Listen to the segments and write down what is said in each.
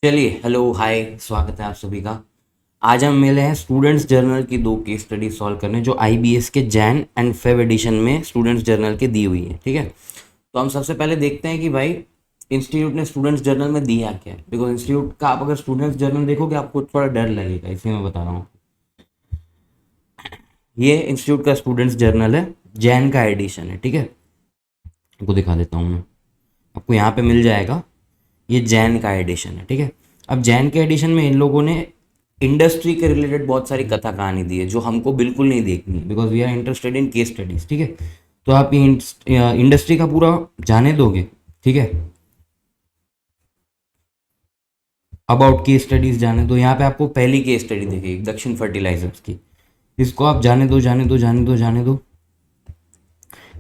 चलिए, hello hi, स्वागत है आप सभी का। आज हम मिले हैं स्टूडेंट्स जर्नल की दो केस स्टडी सॉल्व करने जो आईबीएस के जैन एंड फेब एडिशन में स्टूडेंट्स जर्नल के दी हुई है। ठीक है, तो हम सबसे पहले देखते हैं कि भाई इंस्टीट्यूट ने स्टूडेंट्स जर्नल में दिया क्या है। बिकॉज इंस्टीट्यूट का आप अगर स्टूडेंट्स जर्नल देखोगे आपको थोड़ा डर लगेगा, इसलिए मैं बता रहा हूँ। ये इंस्टीट्यूट का स्टूडेंट्स जर्नल है, जैन का एडिशन है। ठीक है, आपको दिखा देता हूँ मैं, आपको यहाँ पे मिल जाएगा। ये जैन का एडिशन है। ठीक है, अब जैन के एडिशन में इन लोगों ने इंडस्ट्री के रिलेटेड बहुत सारी कथा कहानी दी है जो हमको बिल्कुल नहीं देखनी है, because we are interested in case studies. ठीक है, तो आप ये इंडस्ट्री का पूरा जाने दोगे। ठीक है, अबाउट केस स्टडीज जाने दो। यहाँ पे आपको पहली केस स्टडी दिखेगी दक्षिण फर्टिलाइजर्स की, इसको आप जाने दो जाने दो जाने दो जाने दो।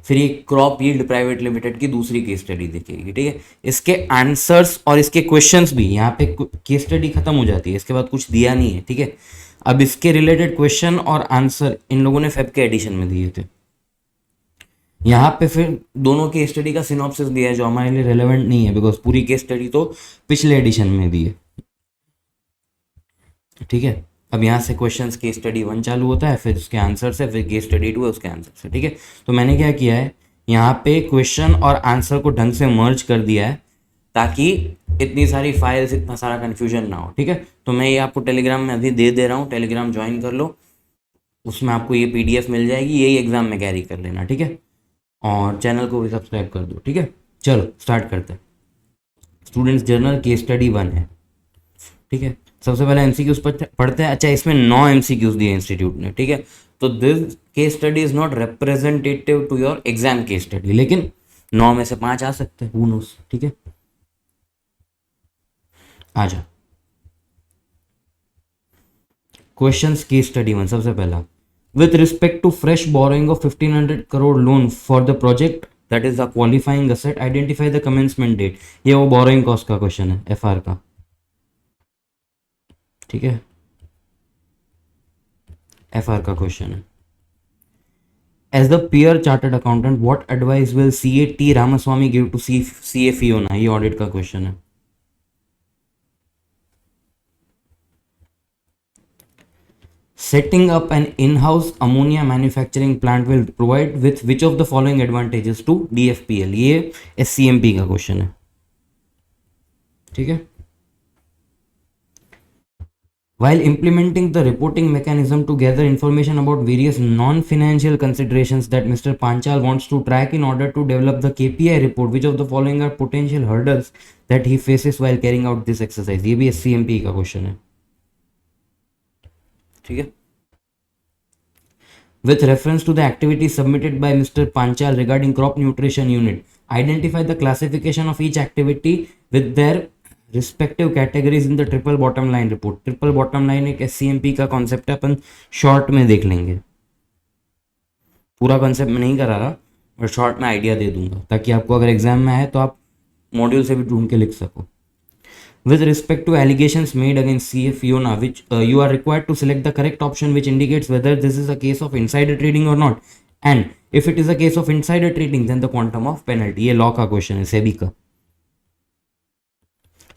फिर ये क्रॉप यील्ड प्राइवेट लिमिटेड की दूसरी केस स्टडी दिखेगी। ठीक है, इसके आंसर्स और इसके क्वेश्चंस भी यहाँ पे केस स्टडी खत्म हो जाती है, इसके बाद कुछ दिया नहीं है। ठीक है, अब इसके रिलेटेड क्वेश्चन और आंसर इन लोगों ने फेब के एडिशन में दिए थे। यहाँ पे फिर दोनों केस स्टडी का सिनॉप्सिस दिया है जो हमारे लिए रेलेवेंट नहीं है, बिकॉज पूरी केस स्टडी तो पिछले एडिशन में दी है। ठीक है, अब यहाँ से क्वेश्चंस केस स्टडी 1 चालू होता है, फिर उसके आंसर से, फिर केस स्टडी 2 है उसके आंसर से। ठीक है, तो मैंने क्या किया है, यहाँ पे क्वेश्चन और आंसर को ढंग से मर्ज कर दिया है ताकि इतनी सारी फाइल्स, इतना सारा कन्फ्यूजन ना हो। ठीक है, तो मैं ये आपको टेलीग्राम में अभी दे दे रहा हूँ, टेलीग्राम ज्वाइन कर लो, उसमें आपको ये पीडीएफ मिल जाएगी, यही एग्जाम में कैरी कर लेना। ठीक है, और चैनल को भी सब्सक्राइब कर दो। ठीक है, चलो स्टार्ट करते हैं। स्टूडेंट्स जर्नल केस स्टडी 1 है। ठीक है, सबसे पहले एमसीक्यूज पढ़ते हैं। अच्छा, इसमें 9 एमसीक्यूज दिए इंस्टीट्यूट ने। ठीक है, तो this case study is not representative to your exam case study, लेकिन 9 में से 5 आ सकते हैं, हु नोस। ठीक है, आ जा क्वेश्चंस केस स्टडी 1। सबसे पहला, with respect to fresh borrowing of 1500 crore loan for the project that is the qualifying asset, identify the commencement date. ये वो बोरोइंग कॉस्ट का क्वेश्चन है, एफआर का। ठीक है, एफआर का क्वेश्चन है। As the peer chartered accountant, what advice will CA T Ramaswamy give to CA Fiona? ये ऑडिट का क्वेश्चन है। Setting up an in-house ammonia manufacturing plant will provide with which of the following advantages to DFPL? ये SCMP का question है। ठीक है, while implementing the reporting mechanism to gather information about various non-financial considerations that Mr. Panchal wants to track in order to develop the KPI report, which of the following are potential hurdles that he faces while carrying out this exercise? ये भी SCMP का question है। ठीक है, with reference to the activity submitted by Mr. Panchal regarding crop nutrition unit, identify the classification of each activity with their respective categories in the triple bottom line report. Triple bottom line एक एससीएमपी का concept है, अपन short में देख लेंगे, पूरा concept में नहीं करा रहा, बट शॉर्ट में आइडिया दे दूंगा ताकि आपको अगर एग्जाम में आए तो आप मॉड्यूल से भी ढूंढ के लिख सको। With respect to allegations made against CA Fiona, which you are required to select the correct option which indicates whether this is a case of insider trading or not, and if it is a case of insider trading, then the quantum of penalty। ये law का question है, सेबी का।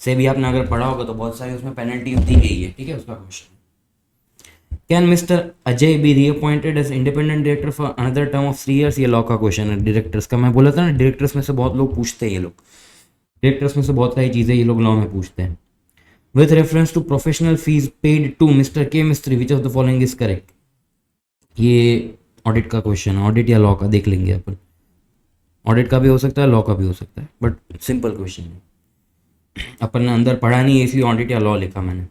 सेबी आपने अगर पढ़ा होगा तो बहुत सारी उसमें पेनल्टी दी गई है। ठीक है, उसका question. Can mister Ajay be reappointed as independent director for another term of 3 years? ये लॉ का क्वेश्चन है, डायरेक्टर्स का। मैं बोला था ना, डायरेक्टर्स में से बहुत लोग पूछते हैं, ये लोग डायरेक्टर्स में से बहुत सारी चीज़ें ये लोग लॉ में पूछते हैं। With reference to professional fees paid to mister K Mistry, which of the following is correct? ये ऑडिट का क्वेश्चन है, ऑडिट या लॉ का देख लेंगे अपन। ऑडिट का भी हो सकता है, लॉ का भी हो सकता है, बट सिंपल क्वेश्चन है, अपन ने अंदर पढ़ा नहीं है इसलिए ऑडिट या लॉ लिखा मैंने।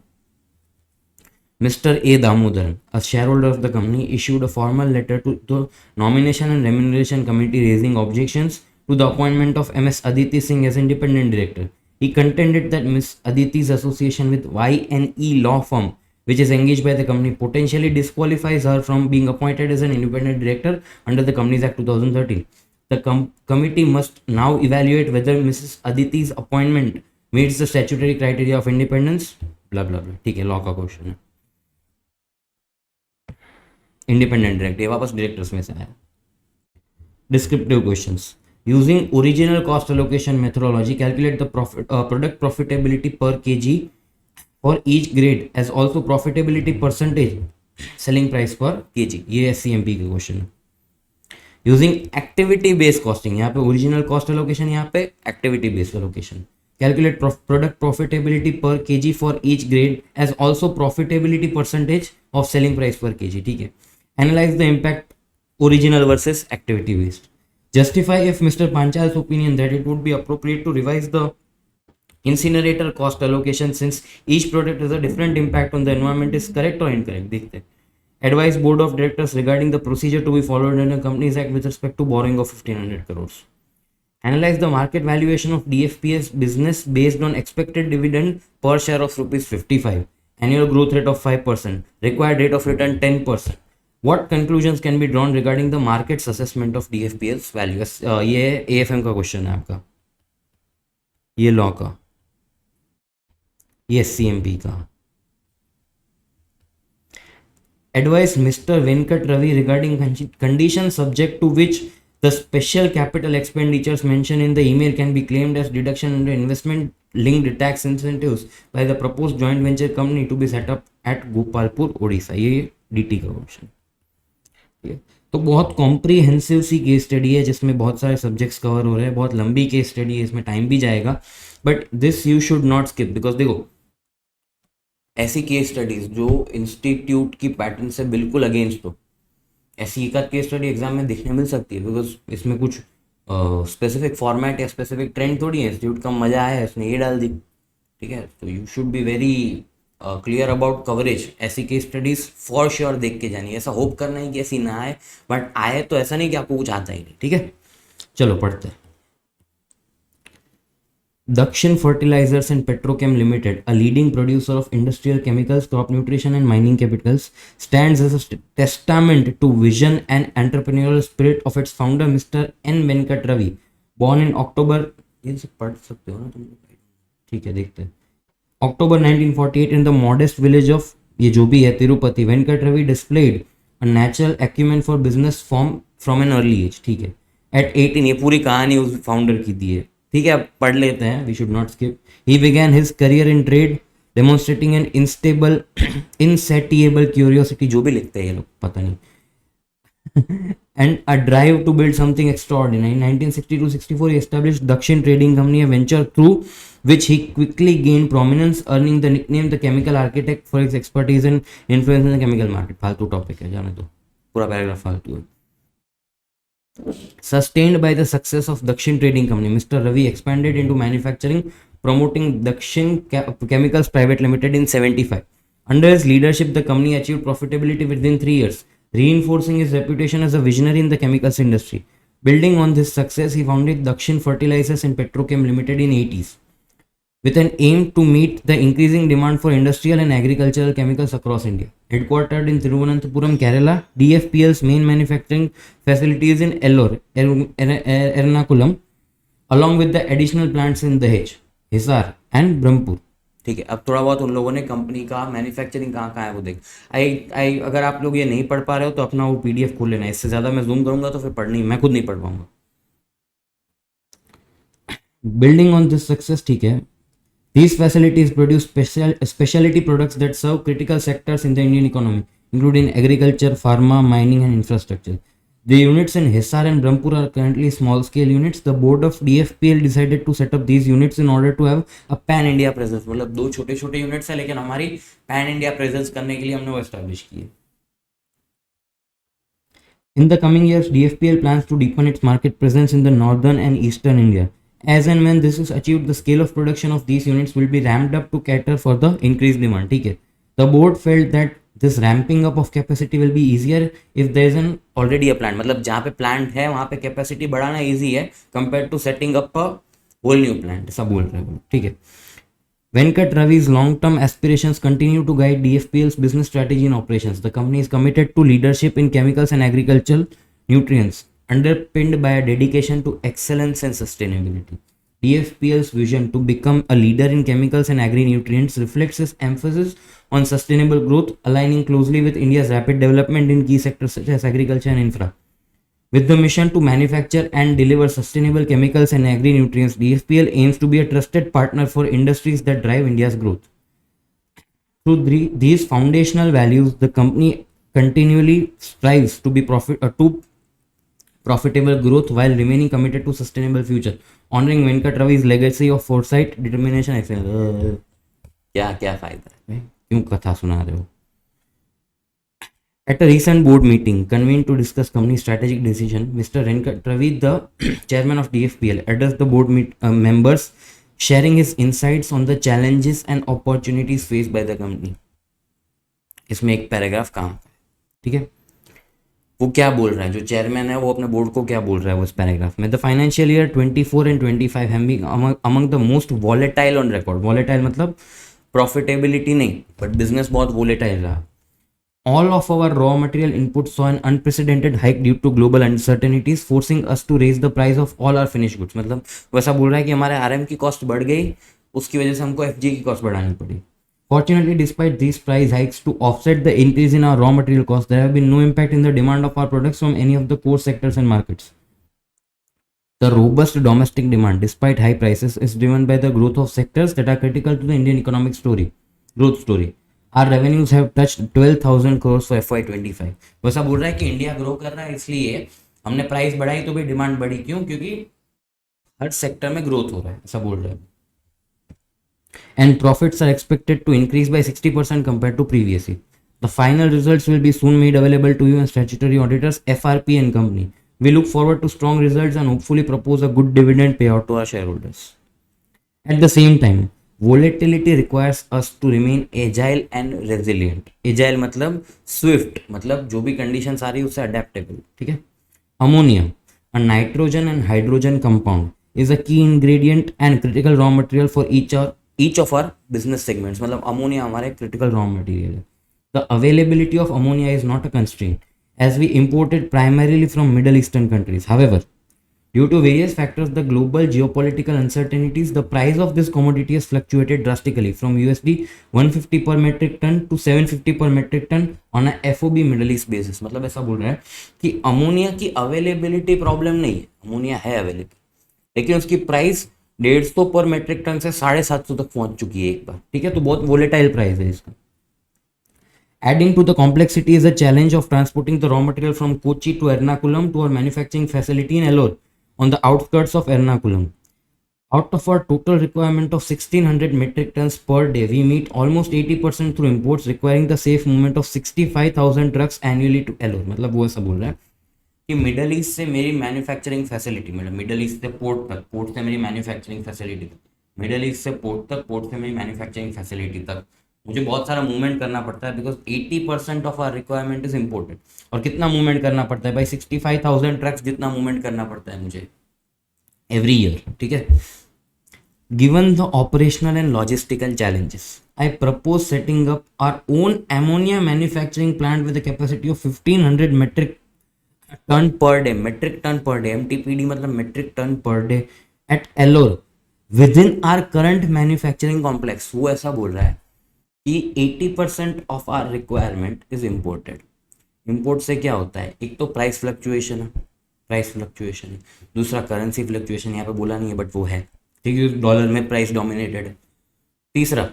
Mr. A. Damodaran, a shareholder of the company, issued a formal letter to the Nomination and Remuneration Committee raising objections to the appointment of Ms. Aditi Singh as independent director. He contended that Ms. Aditi's association with YNE law firm, which is engaged by the company, potentially disqualifies her from being appointed as an independent director under the Companies Act 2013. The committee must now evaluate whether Mrs. Aditi's appointment meets the statutory criteria of independence. Blah blah blah. ठीक है, law का question है। Independent director, वापस directors में से आया। Descriptive questions. Using original cost allocation methodology, calculate the product profitability per KG for each grade as also profitability percentage selling price per kg. ये SCMP का क्वेश्चन है. Using activity based costing, यहाँ पे original cost allocation, यहाँ पे activity based allocation. Calculate product profitability per KG for each grade as also profitability percentage of selling price per KG. ठीक है. Analyse the impact original versus activity based. Justify if Mr. Panchal's opinion that it would be appropriate to revise the incinerator cost allocation since each product has a different impact on the environment is correct or incorrect. देखते हैं. Advise board of directors regarding the procedure to be followed in a Companies Act with respect to borrowing of 1500 crores. Analyze the market valuation of DFPS business based on expected dividend per share of rupees 55, annual growth rate of 5%, required rate of return 10%. What conclusions can be drawn regarding the market's assessment of DFPL's value? ये AFM का question है आपका, ये law का, ये SCMP का. Advise Mr. Venkat Ravi regarding conditions subject to which the special capital expenditures mentioned in the email can be claimed as deduction under investment linked tax incentives by the proposed joint venture company to be set up at Gopalpur, Odisha. ये DT का question. तो बहुत comprehensive सी case study है जिसमें बहुत सारे subjects cover हो रहे हैं. बहुत लंबी केस स्टडी है, इसमें टाइम भी जाएगा, but this you should not skip. Because देखो, ऐसी केस स्टडीज जो इंस्टीट्यूट की पैटर्न से बिल्कुल अगेंस्ट हो, ऐसी एक केस स्टडी एग्जाम में देखने मिल सकती है. बिकॉज इसमें कुछ स्पेसिफिक फॉर्मेट या स्पेसिफिक ट्रेंड थोड़ी है. इंस्टीट्यूट का मजा आया, उसने ये डाल दी. ठीक है. तो you should be very clear about coverage. ऐसी केस स्टडीज फॉर श्योर देख के जानी. ऐसा होप करना है कि ऐसी ना आए, बट आए तो ऐसा नहीं कि आपको कुछ आता ही नहीं. ठीक है, चलो पढ़ते हैं. Dakshin Fertilizers and Petrochem Limited, a leading producer of industrial chemicals, crop nutrition and mining chemicals, stands as a testament to vision and entrepreneurial spirit of its founder, Mr. N. Venkat Ravi, born in October. ये सब पढ़ सकते हो ना तुम. ठीक है, देखते हैं. October 1948 in the modest village of, ये जो भी है, Tirupati, Venkat Ravi displayed a natural acumen for business from an early age. ठीक है. At 18, ये पूरी कहानी उस फाउंडर की दी है. ठीक है, अब पढ़ लेते हैं. We should not skip. He began his career in trade demonstrating an insatiable curiosity, जो भी लिखते हैं ये लोग पता नहीं, and a drive to build something extraordinary. In 1962-64, he established Dakshin Trading Company, a venture through which he quickly gained prominence, earning the nickname the Chemical Architect for his expertise and influence in the chemical market. फालतू topic है, जाने दो, पूरा paragraph फालतू है. Sustained by the success of Dakshin Trading Company, Mr. Ravi expanded into manufacturing, promoting Dakshin Chemicals Private Limited in 75. Under his leadership, the company achieved profitability within 3 years, reinforcing his reputation as a visionary in the chemicals industry. Building on this success, he founded Dakshin Fertilizers and Petrochem Limited in 80s, with an aim to meet the increasing demand for industrial and agricultural chemicals across India. Headquartered in Thiruvananthapuram, Kerala, DFPL's main manufacturing facilities in Ellore, Ernakulam, along with the additional plants in Dahej, Hisar and Brahmpur. ठीक है, अब थोड़ा बहुत उन लोगों ने company का manufacturing कहाँ कहाँ है वो देख. अगर आप लोग ये नहीं पढ़ पा रहे हो तो अपना वो PDF खोल लेना. इससे ज़्यादा मैं जूम करूँगा तो फिर मैं खुद नहीं पढ़ पाऊँगा. बिल्डिंग ऑन दिस सक्सेस, ठीक है, these facilities produce specialty products that serve critical sectors in the Indian economy, including agriculture, pharma, mining and infrastructure. The units in Hisar and Brahmpur are currently small-scale units. The board of DFPL decided to set up these units in order to have a pan-India presence. मतलब 2 छोटे-छोटे units है, लेकिन हमारी pan-India presence करने के लिए हमने वो establish की है. In the coming years, DFPL plans to deepen its market presence in the northern and eastern India. As and when this is achieved, the scale of production of these units will be ramped up to cater for the increased demand. ठीक है. The board felt that this ramping up of capacity will be easier if there is an already a plant. मतलब जहाँ पे plant है वहाँ पे capacity बढ़ाना easy है compared to setting up a whole new plant. सब बोल रहे हैं, ठीक है. Venkat Ravi's long-term aspirations continue to guide DFPL's business strategy and operations. The company is committed to leadership in chemicals and agricultural nutrients, underpinned by a dedication to excellence and sustainability. DFPL's vision to become a leader in chemicals and agri-nutrients reflects its emphasis on sustainable growth, aligning closely with India's rapid development in key sectors such as agriculture and infra. With the mission to manufacture and deliver sustainable chemicals and agri-nutrients, DFPL aims to be a trusted partner for industries that drive India's growth. Through these foundational values, the company continually strives to be profitable growth while remaining committed to sustainable future, honoring Venkat Ravi's legacy of foresight, determination, excellence. क्या क्या फायदा है, क्यों कथा सुना रहे हो? At a recent board meeting convened to discuss company strategic decision, Mr. Venkat Ravi, the chairman of DFPL, addressed the board members, sharing his insights on the challenges and opportunities faced by the company. इसमें एक paragraph काम, ठीक है? वो क्या बोल रहा है, जो चेयरमैन है वो अपने बोर्ड को क्या बोल रहा है वो इस पैराग्राफ में? The financial year 24 and 25 have been among the most volatile on record. Volatile मतलब प्रॉफिटेबिलिटी नहीं, बट बिजनेस बहुत वॉलेटाइल रहा. All of our raw material inputs saw an unprecedented hike due to global uncertainties, forcing us to raise the price of all our finished goods. मतलब वैसा बोल रहा है कि हमारे आरएम की कॉस्ट बढ़ गई, उसकी वजह से हमको एफजी की कॉस्ट बढ़ानी पड़ी. Fortunately, despite these price hikes, to offset the increase in our raw material costs, there have been no impact in the demand of our products from any of the core sectors and markets. The robust domestic demand, despite high prices, is driven by the growth of sectors that are critical to the Indian economic growth story. Our revenues have touched 12,000 crores for FY25. वैसा बोल रहा है कि India grow कर रहा है इसलिए हमने प्राइस बढ़ाई तो भी डिमांड बढ़ी. क्यों? क्योंकि हर सेक्टर में ग्रोथ हो रहा है, ऐसा बोल रहा है. And profits are expected to increase by 60% compared to previous year. The final results will be soon made available to you and statutory auditors, FRP and company. We look forward to strong results and hopefully propose a good dividend payout to our shareholders. At the same time, volatility requires us to remain agile and resilient. Agile मतलब swift, मतलब जो भी conditions आ रही है उससे adaptable. ठीक है? Ammonia, a nitrogen and hydrogen compound, is a key ingredient and critical raw material for each of our business segments. मतलब ammonia हमारे critical raw material है. The availability of ammonia is not a constraint, as we import it primarily from Middle Eastern countries. However, due to various factors, the global geopolitical uncertainties, the price of this commodity has fluctuated drastically from USD 150 per metric ton to 750 per metric ton on a FOB Middle East basis. मतलब ऐसा बोल रहा है कि ammonia की availability problem नहीं है, ammonia है अवेलेबल, लेकिन उसकी प्राइस 150 पर मेट्रिक टन से 750 तक पहुंच चुकी है एक बार. ठीक है, तो बहुत वोलेटाइल प्राइस है इसका. Adding to the complexity is the challenge of transporting the raw material from Kochi to Ernakulam to our manufacturing facility in Ellore, on the outskirts of Ernakulam. Out of our total requirement of 1600 metric tons per day, we meet almost 80% through imports, requiring the safe movement of 65,000 trucks annually to Ellore. मतलब वो ऐसा बोल रहा है कि middle east से मेरी manufacturing facility, मतलब मिडल ईस्ट से पोर्ट तक, पोर्ट से मेरी मैन्युफैक्चरिंग फैसिलिटी तक, मिडल ईस्ट से पोर्ट तक, पोर्ट से मेरी मैन्युफैक्चरिंग फैसिलिटी तक मुझे बहुत सारा मूवमेंट करना पड़ता है, because 80% of our requirement is imported. और कितना मूवमेंट करना पड़ता है भाई? 65,000 ट्रक्स जितना मूवमेंट करना पड़ता है मुझे एवरी ईयर. ठीक है. Given the operational and logistical challenges, I propose setting up our own ammonia manufacturing plant with a capacity of 1500 metric ton per day, metric ton per day, MTPD मतलब metric ton per day at Ellore within our current manufacturing complex. वो ऐसा बोल रहा है कि 80% of our requirement is imported. Import से क्या होता है? एक तो प्राइस फ्लक्चुएशन है, प्राइस फ्लक्चुएशन है. दूसरा करेंसी फ्लक्चुएशन, यहाँ पे बोला नहीं है बट वो है. ठीक है, डॉलर में प्राइस डोमिनेटेड है. तीसरा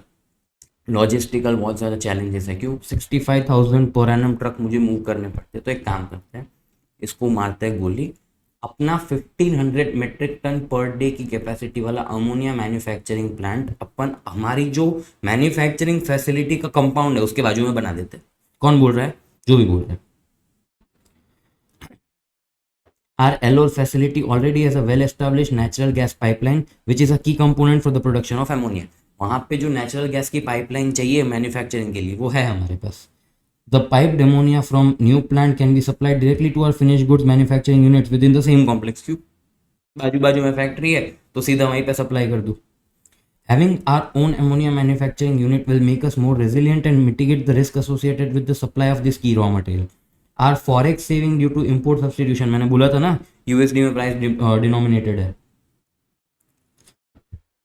लॉजिस्टिकल बहुत ज़्यादा चैलेंजेस है. क्यों? 65,000 पर एनम ट्रक मुझे मूव करने पड़ते हैं. तो एक काम करते हैं, इसको मारते हैं गोली. अपना 1500 मेट्रिक टन पर डे की कैपेसिटी वाला अमोनिया मैन्युफैक्चरिंग प्लांट अपन हमारी जो मैन्युफैक्चरिंग फैसिलिटी का कंपाउंड है उसके बाजू में बना देते हैं. कौन बोल रहा है? जो भी बोल रहा है. Our Ellore facility already has a well-established natural gas pipeline, which is a key component for the production of ammonia. वहाँ पे जो नेचुरल गैस की पाइपलाइन चाहिए मैन्युफैक्चरिंग के लिए वो है हमारे पास. The piped ammonia from new plant can be supplied directly to our finished goods manufacturing units within the same complex. क्यों? बाजू बाजू में फैक्ट्री है तो सीधा वहीं पे सप्लाई कर दूँ. Having our own ammonia manufacturing unit will make us more resilient and mitigate the risk associated with the supply of this key raw material. Our forex saving due to import substitution, मैंने बोला था ना USD में price denominated है,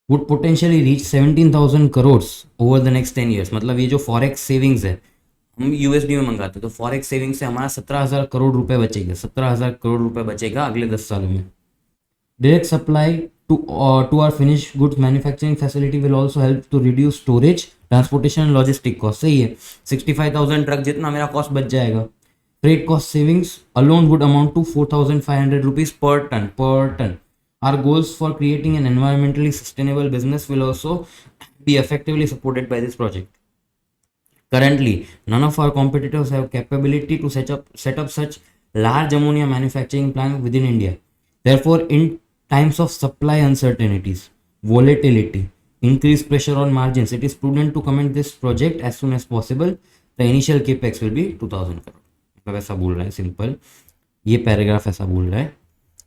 would potentially reach 17,000 crores over the next 10 years. मतलब ये जो forex savings है, हम यूएसडी में मंगाते हैं तो फॉरेक्स सेविंग से हमारा 17,000 करोड़ रुपए बचेगा. 17,000 करोड़ रुपए बचेगा अगले 10 सालों में. Direct supply to our finished goods manufacturing facility will also help to reduce storage, transportation and logistic cost. सही है, 65,000 ट्रक जितना मेरा कॉस्ट बच जाएगा. Freight cost savings alone would amount to 4,500 rupees per ton. Our goals for creating an environmentally sustainable business will also be effectively supported by this project. Currently, none of our competitors have capability to set up such large ammonia manufacturing plant within India. Therefore, in times of supply uncertainties, volatility, increased pressure on margins, it is prudent to commence this project as soon as possible. The initial capex will be 2,000 crore. मतलब ऐसा बोल रहा है simple, ये paragraph ऐसा बोल रहा है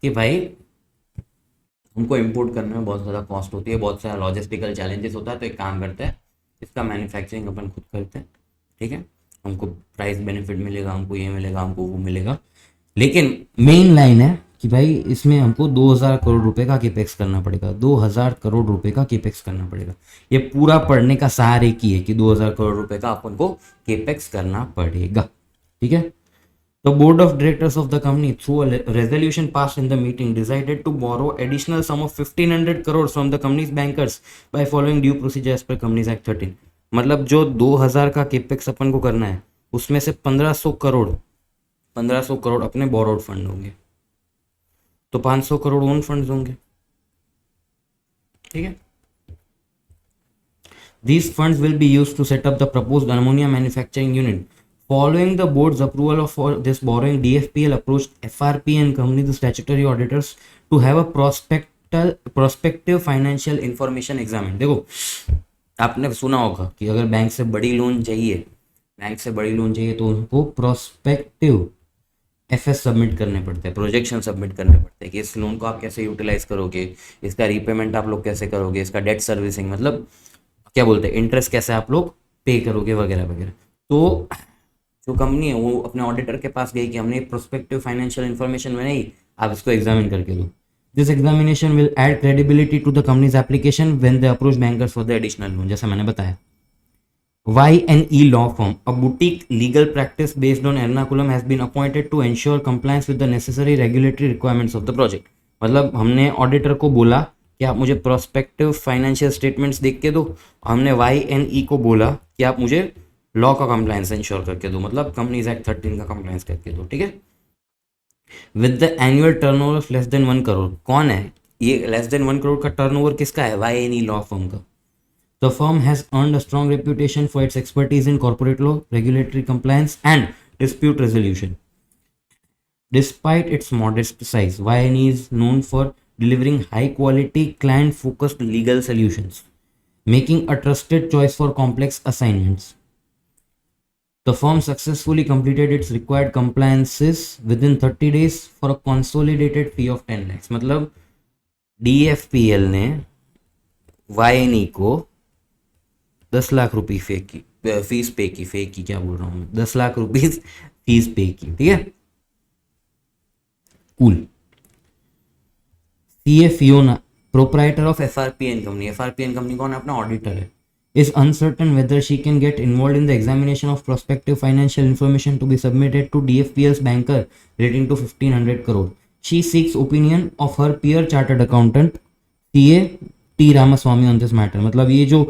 कि भाई हमको इंपोर्ट करने में बहुत ज़्यादा कॉस्ट होती है, बहुत सारा लॉजिस्टिकल चैलेंजेस होता है, तो एक काम करते हैं, इसका मैन्युफैक्चरिंग अपन खुद करते हैं, ठीक है, हमको प्राइस बेनिफिट मिलेगा, हमको ये मिलेगा, हमको वो मिलेगा. लेकिन मेन लाइन है कि भाई इसमें हमको 2,000 करोड़ रुपए का केपेक्स करना पड़ेगा, 2,000 करोड़ रुपए का केपेक्स करना पड़ेगा. ये पूरा पढ़ने का सार एक ही है कि 2,000 करोड़ रुपए का अपन को केपेक्स करना पड़ेगा, ठीक है. The board of directors of the company, through a resolution passed in the meeting, decided to borrow additional sum of 1,500 crores from the company's bankers by following due procedure as per Companies Act 13. मतलब जो 2,000 का capex अपन को करना है उसमें से 1,500 करोड़ अपने borrowed fund होंगे, तो 500 करोड़ ओन फंड्स होंगे, ठीक है. These funds will be used to set up the proposed ammonia manufacturing unit. Following the board's approval of this borrowing, DFPL approached FRP and company, the statutory auditors, to have a prospective financial information examined. देखो आपने सुना होगा कि अगर bank से बड़ी loan चाहिए तो उनको प्रोस्पेक्टिव एफएस सबमिट करने पड़ते हैं, प्रोजेक्शन सबमिट करने पड़ते हैं कि इस लोन को आप कैसे यूटिलाइज करोगे, इसका रीपेमेंट आप लोग कैसे करोगे, इसका डेट सर्विसिंग मतलब क्या बोलते हैं इंटरेस्ट कैसे आप लोग पे करोगे वगैरह वगैरह. तो जो कंपनी है वो अपने ऑडिटर के पास गई कि हमने प्रोस्पेक्टिव फाइनेंशियल इन्फॉर्मेशन बनाई, आप इसको एग्जामिन करके दो. This examination will add credibility to the company's application when they approach bankers for the additional loan. जैसा मैंने बताया, Y&E law firm, a boutique legal practice based on Ernakulam, has been appointed to ensure compliance with the necessary regulatory requirements of the project. मतलब हमने auditor को बोला कि आप मुझे प्रोस्पेक्टिव फाइनेंशियल स्टेटमेंट्स देख के दो, हमने Y&E को बोला कि आप मुझे लॉ का कंप्लायंस इंश्योर करके दो, मतलब कंपनीज एक्ट 13 का कंप्लायंस करके दो, ठीक है. With the annual turnover of less than 1 crore. कौन है ये लेस देन 1 करोड़ का टर्नओवर किसका है? Y&E लॉ फर्म का. The firm has earned a strong reputation for its expertise in corporate law, regulatory compliance, and dispute resolution. Despite its modest size, Y&E is known for delivering high-quality, client-focused legal solutions, making a trusted choice for complex assignments. The firm successfully completed its required compliances within 30 days for a consolidated fee of 10 lakhs. मतलब DFPL ने Y&E को 10 लाख रुपये fees पे की, क्या बोल रहा हूँ मैं, 10 लाख रुपीस फीस पे की, ठीक है. Cool. CA Fiona, proprietor of FRPN company. FRPN company कौन है? अपना ऑडिटर है. is uncertain whether she can get involved in the examination of prospective financial information to be submitted to DFPL's banker relating to 1,500 crore. She seeks opinion of her peer chartered accountant CA T Ramaswamy on this matter. मतलब ये जो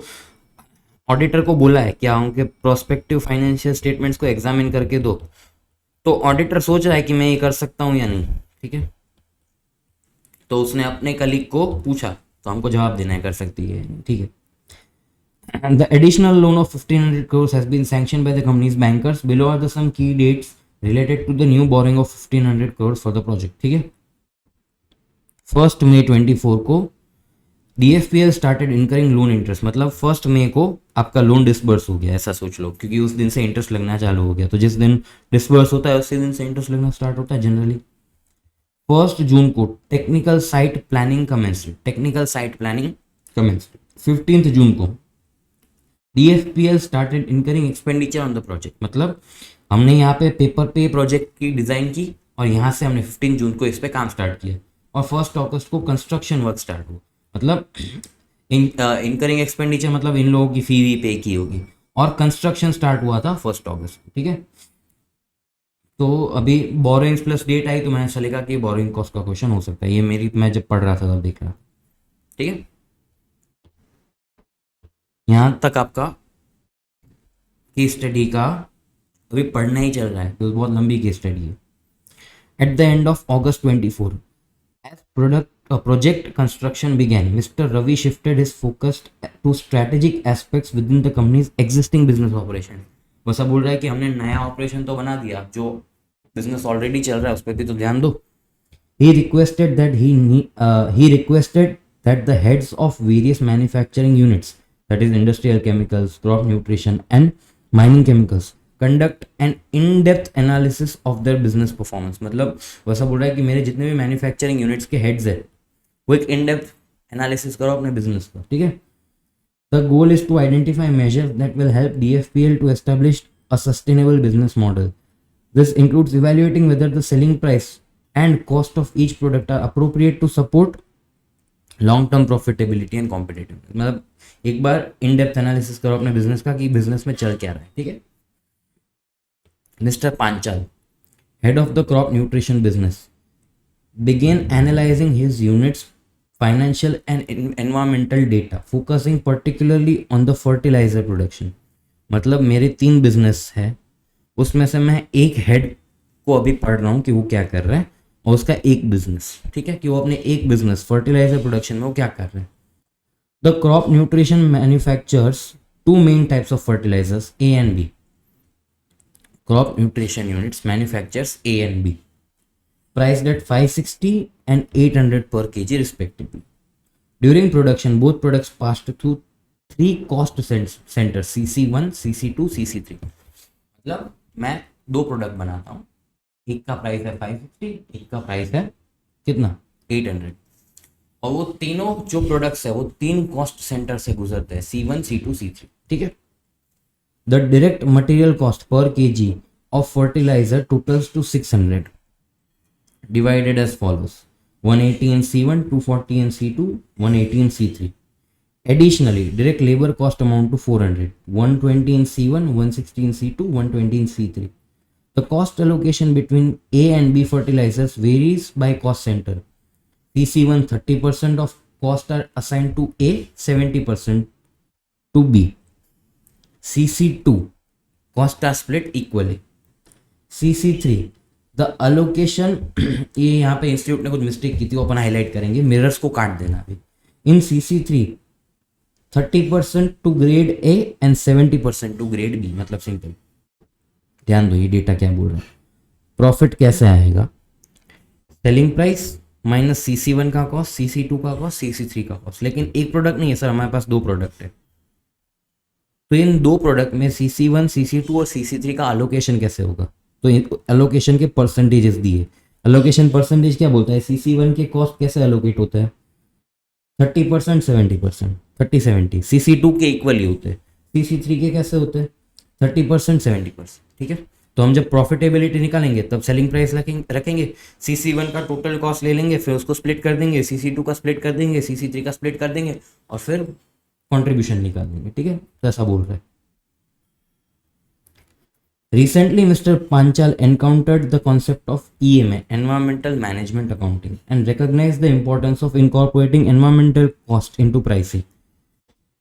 auditor को बोला है क्या उनके prospective financial statements को examine करके दो, तो ऑडिटर सोच रहा है कि मैं ये कर सकता हूँ या नहीं, ठीक है. तो उसने अपने कलीग को पूछा, तो हमको जवाब देना है कर सकती है, ठीक है. And the additional loan of 1,500 crores has been sanctioned by the company's bankers. Below are the some key dates related to the new borrowing of 1,500 crores for the project. ठीक है. 1 May 24 को DFPL started incurring loan interest. मतलब 1 May को आपका loan disburse हो गया, ऐसा सोच लो, क्योंकि उस दिन से इंटरेस्ट लगना चालू हो गया. तो जिस दिन डिसबर्स होता है उसी दिन से इंटरेस्ट लगना स्टार्ट होता है जनरली. 1 जून को टेक्निकल साइट प्लानिंग कमेंस्ड. 15 जून को DFPL started incurring expenditure on the project. मतलब हमने यहाँ पे पेपर पे प्रोजेक्ट की डिज़ाइन की और यहाँ से हमने 15 जून को इस पे काम स्टार्ट किया और 1 अगस्त को कंस्ट्रक्शन वर्क स्टार्ट हुआ. मतलब इनकरिंग एक्सपेंडिचर मतलब इन लोगों की फी भी पे की होगी और कंस्ट्रक्शन स्टार्ट हुआ था 1 अगस्त को, ठीक है. तो अभी बोरोइंग्स प्लस डेट आई तो मैंने ऐसा लिखा कि बोरोइंग कॉस्ट का क्वेश्चन हो सकता है, ये मेरी मैं जब पढ़ रहा था तब देख रहा था। ठीक है, यहाँ तक आपका केस स्टडी का अभी पढ़ना ही चल रहा है, तो बहुत लंबी केस स्टडी है। At the end of August 24, as project construction began, Mr. Ravi shifted his focus to strategic aspects within the company's existing business operation. बस अब बोल रहा है कि हमने नया ऑपरेशन तो बना दिया, जो बिजनेस ऑलरेडी चल रहा है उस पर भी तो ध्यान दो। He requested that he requested that the heads of various manufacturing units, that is industrial chemicals, crop nutrition and mining chemicals, conduct an in-depth analysis of their business performance. मतलब वैसा बोल रहा है कि मेरे जितने भी मैन्युफैक्चरिंग यूनिट्स के हेड्स है वो एक इन डेप्थ एनालिसिस करो अपने बिजनेस का। ठीक है, the goal is to identify measures that will help DFPL to establish a sustainable business model. This includes evaluating whether the selling price and cost of each product are appropriate to support long term profitability and competitiveness. मतलब एक बार in depth analysis करो अपने business का कि business में चल क्या रहा है। ठीक है, mister Panchal, head of the crop nutrition business, began analyzing his unit's financial and environmental data, focusing particularly on the fertilizer production. मतलब मेरे 3 बिजनेस है, उसमें से मैं एक हेड को अभी पढ़ रहा हूँ कि वो क्या कर रहा है, और उसका एक बिजनेस, ठीक है, कि वो अपने एक बिजनेस फर्टिलाइजर प्रोडक्शन में वो क्या कर रहे हैं। The crop nutrition manufactures 2 main types of fertilisers, A and B. Crop nutrition units manufactures A and B, priced at 560 and 800 per kg respectively. During production, both products passed through 3 cost centers, CC1, CC2, CC3. मतलब मैं 2 product बनाता हूँ, एक का price है 560, एक का price है कितना 800, और वो तीनों जो प्रोडक्ट्स है वो 3 कॉस्ट सेंटर से गुजरते हैं, C1, C2, C3. ठीक है, the direct material cost per kg of fertiliser totals to 600, divided as follows: 180 in C1, 240 in C2, 180 in C3. Additionally, direct labor cost amount to 400, 120 in C1, 160 in C2, 120 in C3. The cost allocation between A and B fertilizers varies by cost center. CC1 30% of cost are assigned to A, 70% to B. CC2 cost are split equally. CC3 the allocation ये यहाँ पे institute ने कुछ mistake की थी, वो अपन highlight करेंगे, mirrors को काट देना अभी. In CC3 30% to grade A and 70% to grade B. मतलब सिंपल ध्यान दो ये डेटा क्या बोल रहा है. प्रॉफिट कैसे आएगा? सेलिंग प्राइस माइनस CC1 का कॉस्ट, CC2 का कॉस्ट, CC3 का कॉस्ट. लेकिन एक प्रोडक्ट नहीं है सर, हमारे पास 2 प्रोडक्ट है, तो इन 2 प्रोडक्ट में CC1, CC2 और CC3 का अलोकेशन कैसे होगा? तो अलोकेशन के परसेंटेजेस दिए. अलोकेशन परसेंटेज क्या बोलता है? CC1 के कॉस्ट कैसे अलोकेट होता है? 30%, 70%, 30-70. CC2 के इक्वली होते हैं. CC3 के कैसे होते हैं? 30%, 70%. ठीक है, तो हम जब प्रॉफिटेबिलिटी निकालेंगे तब सेलिंग प्राइस रखेंगे, CC1 का टोटल कॉस्ट ले लेंगे, फिर उसको स्प्लिट कर देंगे, CC2 का स्प्लिट कर देंगे, CC3 का स्प्लिट कर देंगे, और फिर कंट्रीब्यूशन निकाल देंगे. ठीक है, तो ऐसा बोल रहे हैं. Recently, Mr. Panchal encountered the concept of EMA, Environmental Management Accounting, and recognized the importance of incorporating environmental cost into pricing.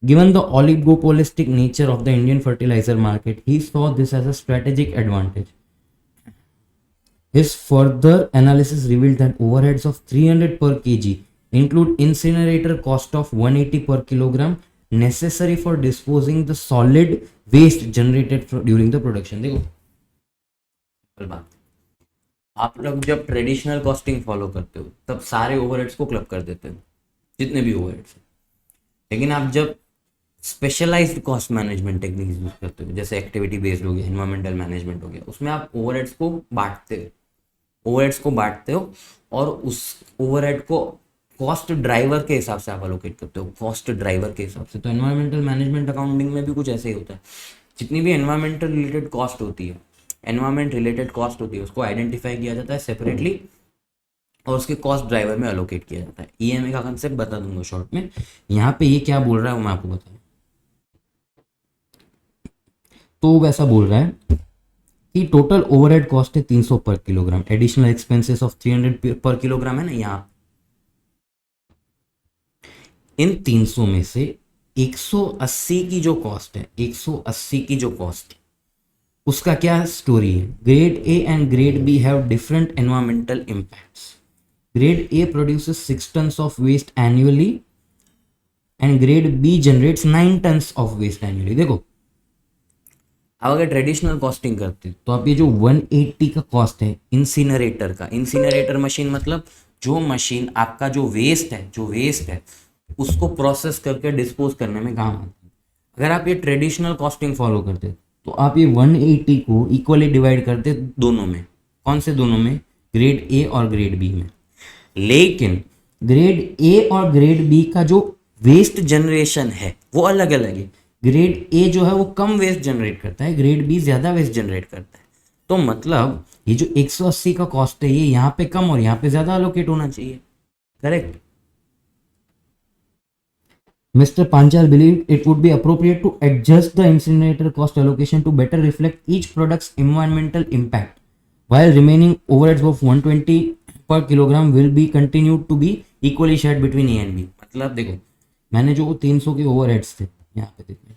Given the oligopolistic nature of the Indian fertilizer market, he saw this as a strategic advantage. His further analysis revealed that overheads of 300 per kg include incinerator cost of 180 per kilogram necessary for disposing the solid waste generated during the production. देखो बात, आप लोग जब traditional costing follow करते हो तब सारे overheads को क्लब कर देते हो, जितने भी ओवरहेड्स. लेकिन आप जब specialised cost management technique use करते हो, जैसे एक्टिविटी बेस्ड हो गया, एनवायरमेंटल मैनेजमेंट हो गया, उसमें आप ओवरहेड्स को बांटते हो और उस ओवरहेड को कॉस्ट ड्राइवर के हिसाब से आप अलोकेट करते हो, कॉस्ट ड्राइवर के हिसाब से. तो एनवायरमेंटल मैनेजमेंट अकाउंटिंग में भी कुछ ऐसे ही होता है. जितनी भी एनवायरमेंटल रिलेटेड कॉस्ट होती है, उसको आइडेंटिफाई किया जाता है सेपरेटली और उसके कॉस्ट ड्राइवर में अलोकेट किया जाता है. EMA का कंसेप्ट बता दूंगा शॉर्ट में. यहाँ पे ये क्या बोल रहा है वो मैं आपको बताऊँ. तो वैसा बोल रहा है कि टोटल ओवरहेड कॉस्ट है 300 पर किलोग्राम, एडिशनल एक्सपेंसेस ऑफ 300 पर किलोग्राम है ना यहाँ। इन 300 में से 180 की जो कॉस्ट है, 180 की जो कॉस्ट है उसका क्या स्टोरी है? Grade A and grade B have different environmental impacts. Grade A produces 6 tons of waste annually and grade B generates 9 tons of waste annually. देखो, आप अगर ट्रेडिशनल कॉस्टिंग करते तो आप ये जो 180 का कॉस्ट है इंसिनरेटर का, इंसिनरेटर मशीन मतलब जो मशीन आपका जो वेस्ट है उसको प्रोसेस करके डिस्पोज करने में काम आती है। अगर आप ये ट्रेडिशनल कॉस्टिंग फॉलो करते तो आप ये 180 को इक्वली डिवाइड करते दोनों में। कौन से दोनों में? ग्रेड ए और ग्रेड बी में। लेकिन ग्रेड ए और ग्रेड बी का जो वेस्ट जनरेशन है वो अलग अलग है। ग्रेड ए जो है वो कम वेस्ट जनरेट करता है, ग्रेड बी ज़्यादा वेस्ट जनरेट करता है। तो मतलब ये जो 180 का कॉस्ट है ये यहाँ पे कम और यहाँ पे ज़्यादा अलोकेट होना चाहिए। Correct? Mr. Panchal believed it would be appropriate to adjust the incinerator cost allocation to better reflect each product's environmental impact, while remaining overheads of 120 per kilogram will be continued to be equally shared between A and B। मतलब देखो, मैंने जो 300 के overheads थे यहाँ पे देखिए,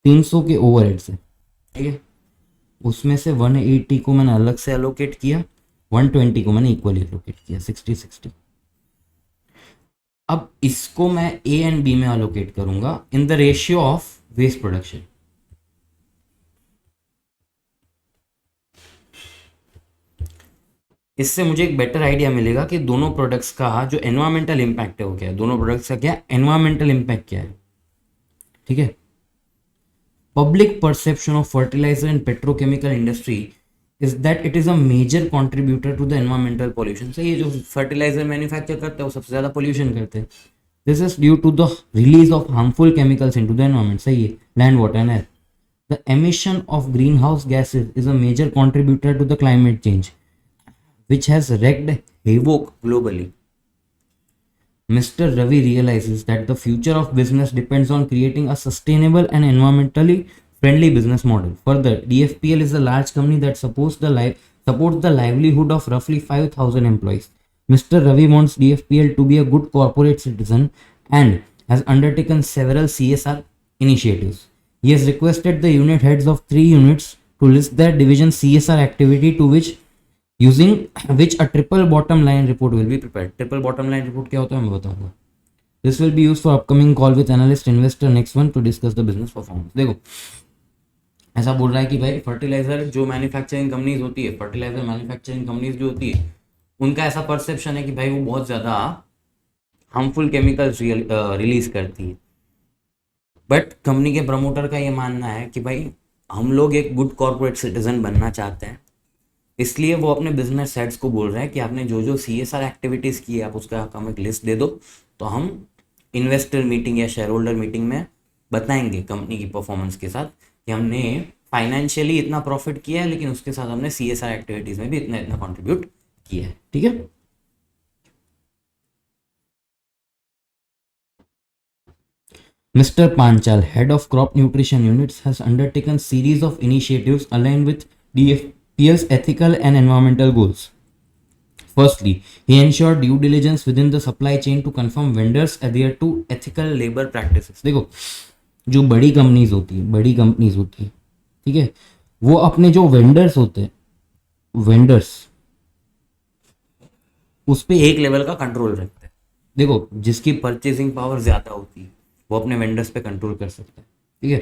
300 के ओवरहेड्स है, ठीक है, उसमें से 180 को मैंने अलग से अलोकेट किया, 120 को मैंने इक्वली अलोकेट किया, 60-60। अब इसको मैं ए एंड बी में अलोकेट करूंगा in the ratio of waste production. इससे मुझे एक बेटर आइडिया मिलेगा कि दोनों प्रोडक्ट्स का जो एनवायरमेंटल इम्पैक्ट है वो क्या है, दोनों प्रोडक्ट्स का क्या एनवायरमेंटल इम्पैक्ट क्या है। ठीक है। Public perception of fertiliser and petrochemical industry is that it is a major contributor to the environmental pollution. सही है, जो फर्टिलाइजर मैन्युफैक्चर करते हैं वो सबसे ज्यादा पॉल्यूशन करते हैं। This is due to the release of harmful chemicals into the environment. सही है, land, water and air. The emission of greenhouse gases is a major contributor to the climate change which has wreaked havoc globally. Mr. Ravi realizes that the future of business depends on creating a sustainable and environmentally friendly business model. Further, DFPL is a large company that supports the livelihood of roughly 5,000 employees. Mr. Ravi wants DFPL to be a good corporate citizen and has undertaken several CSR initiatives. He has requested the unit heads of 3 units to list their division CSR activity to which using which a triple bottom line report will be prepared. Triple bottom line report क्या होता है मैं बताऊंगा. This will be used for upcoming call with analyst investor next one to discuss the business performance. देखो, ऐसा बोल रहा है कि भाई फर्टिलाइजर जो मैन्युफैक्चरिंग कंपनीज होती है, फर्टिलाइजर मैन्युफैक्चरिंग कंपनीज जो होती है उनका ऐसा परसेप्शन है कि भाई वो बहुत ज़्यादा हार्मफुल केमिकल्स रिलीज करती है। बट कंपनी के प्रमोटर का ये मानना है कि भाई हम लोग एक गुड कॉर्पोरेट सिटीजन बनना चाहते हैं, इसलिए वो अपने बिजनेस हेड्स को बोल रहे हैं कि आपने जो जो CSR एक्टिविटीज़ की है आप उसका हम एक लिस्ट दे दो, तो हम इन्वेस्टर मीटिंग या शेयर होल्डर मीटिंग में बताएंगे कंपनी की परफॉर्मेंस के साथ कि हमने फाइनेंशियली इतना प्रॉफिट किया है, लेकिन उसके साथ हमने CSR एक्टिविटीज़ में भी इतना इतना कॉन्ट्रीब्यूट किया है। ठीक है। Mr. Panchal, head of crop nutrition units, has undertaken series of initiatives aligned with DFPL's ethical and environmental goals. Firstly, he ensured due diligence within the supply chain to confirm vendors adhere to ethical labor practices. देखो, जो बड़ी companies होती है, ठीक है, वो अपने जो वेंडर्स होते हैं, वेंडर्स उस पर एक लेवल का कंट्रोल रखते हैं। देखो, जिसकी परचेसिंग पावर ज़्यादा होती है वो अपने वेंडर्स पे कंट्रोल कर सकता है। ठीक है,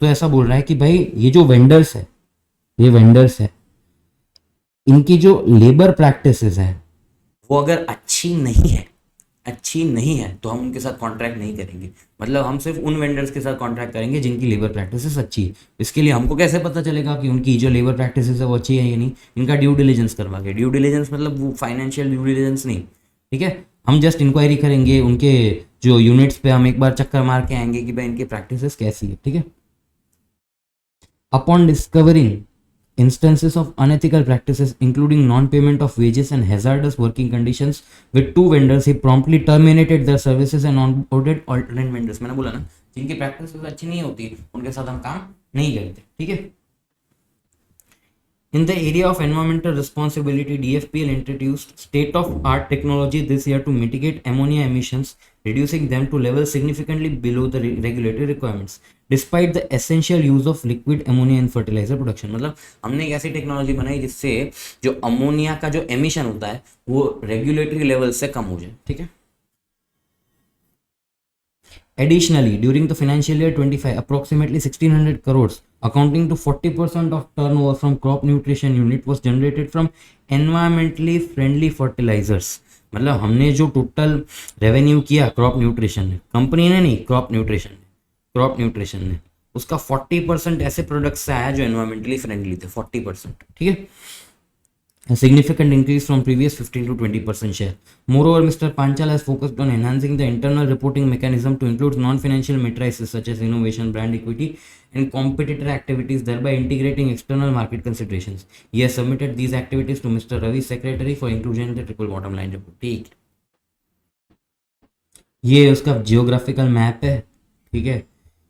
तो ऐसा बोल रहा है कि भाई ये जो वेंडर्स है, ये वेंडर्स है, इनकी जो लेबर प्रैक्टिसेस है वो अगर अच्छी नहीं है तो हम उनके साथ कॉन्ट्रैक्ट नहीं करेंगे। मतलब हम सिर्फ उन वेंडर्स के साथ कॉन्ट्रैक्ट करेंगे जिनकी लेबर प्रैक्टिसेस अच्छी है। इसके लिए हमको कैसे पता चलेगा कि उनकी जो लेबर प्रैक्टिसेस है वो अच्छी है या नहीं? इनका ड्यू डिलिजेंस करवा के, ड्यू डिलिजेंस मतलब वो फाइनेंशियल ड्यू डिलिजेंस नहीं, ठीक है, हम जस्ट इंक्वायरी करेंगे उनके जो यूनिट्स पे, हम एक बार चक्कर मार के आएंगे कि भाई इनकी प्रैक्टिसेस कैसी है। ठीक है। Upon discovering instances of unethical practices including non-payment of wages and hazardous working conditions with 2 vendors, he promptly terminated their services and onboarded alternate vendors. मैंने बोला ना, जिनकी प्रैक्टिसेस अच्छी नहीं होती उनके साथ हम काम नहीं करते। ठीक है। In the area of environmental responsibility, DFPL introduced state-of-art technology this year to mitigate ammonia emissions, reducing them to levels significantly below the regulatory requirements, despite the essential use of liquid ammonia in fertilizer production. मतलब हमने एक ऐसी technology बनाई जिससे जो ammonia का जो emission होता है वो रेगुलेटरी लेवल से कम हो जाए, ठीक है। Additionally, during the financial year 25, approximately 1600 crores, accounting to 40% of turnover from crop nutrition unit, was generated from environmentally friendly fertilizers. मतलब हमने जो टोटल रेवेन्यू किया क्रॉप न्यूट्रिशन ने, कंपनी ने नहीं, क्रॉप न्यूट्रिशन ने उसका 40% ऐसे प्रोडक्ट्स से आया जो एनवायरमेंटली फ्रेंडली थे, 40%, ठीक है। A significant increase from previous 15 to 20% share. Moreover, Mr. Panchal has focused on enhancing the internal reporting mechanism to include non-financial metrics such as innovation, brand equity, and competitor activities, thereby integrating external market considerations. He has submitted these activities to Mr. Ravi's secretary for inclusion in the triple bottom line report. ठीक, ये उसका geographical map है, ठीक है,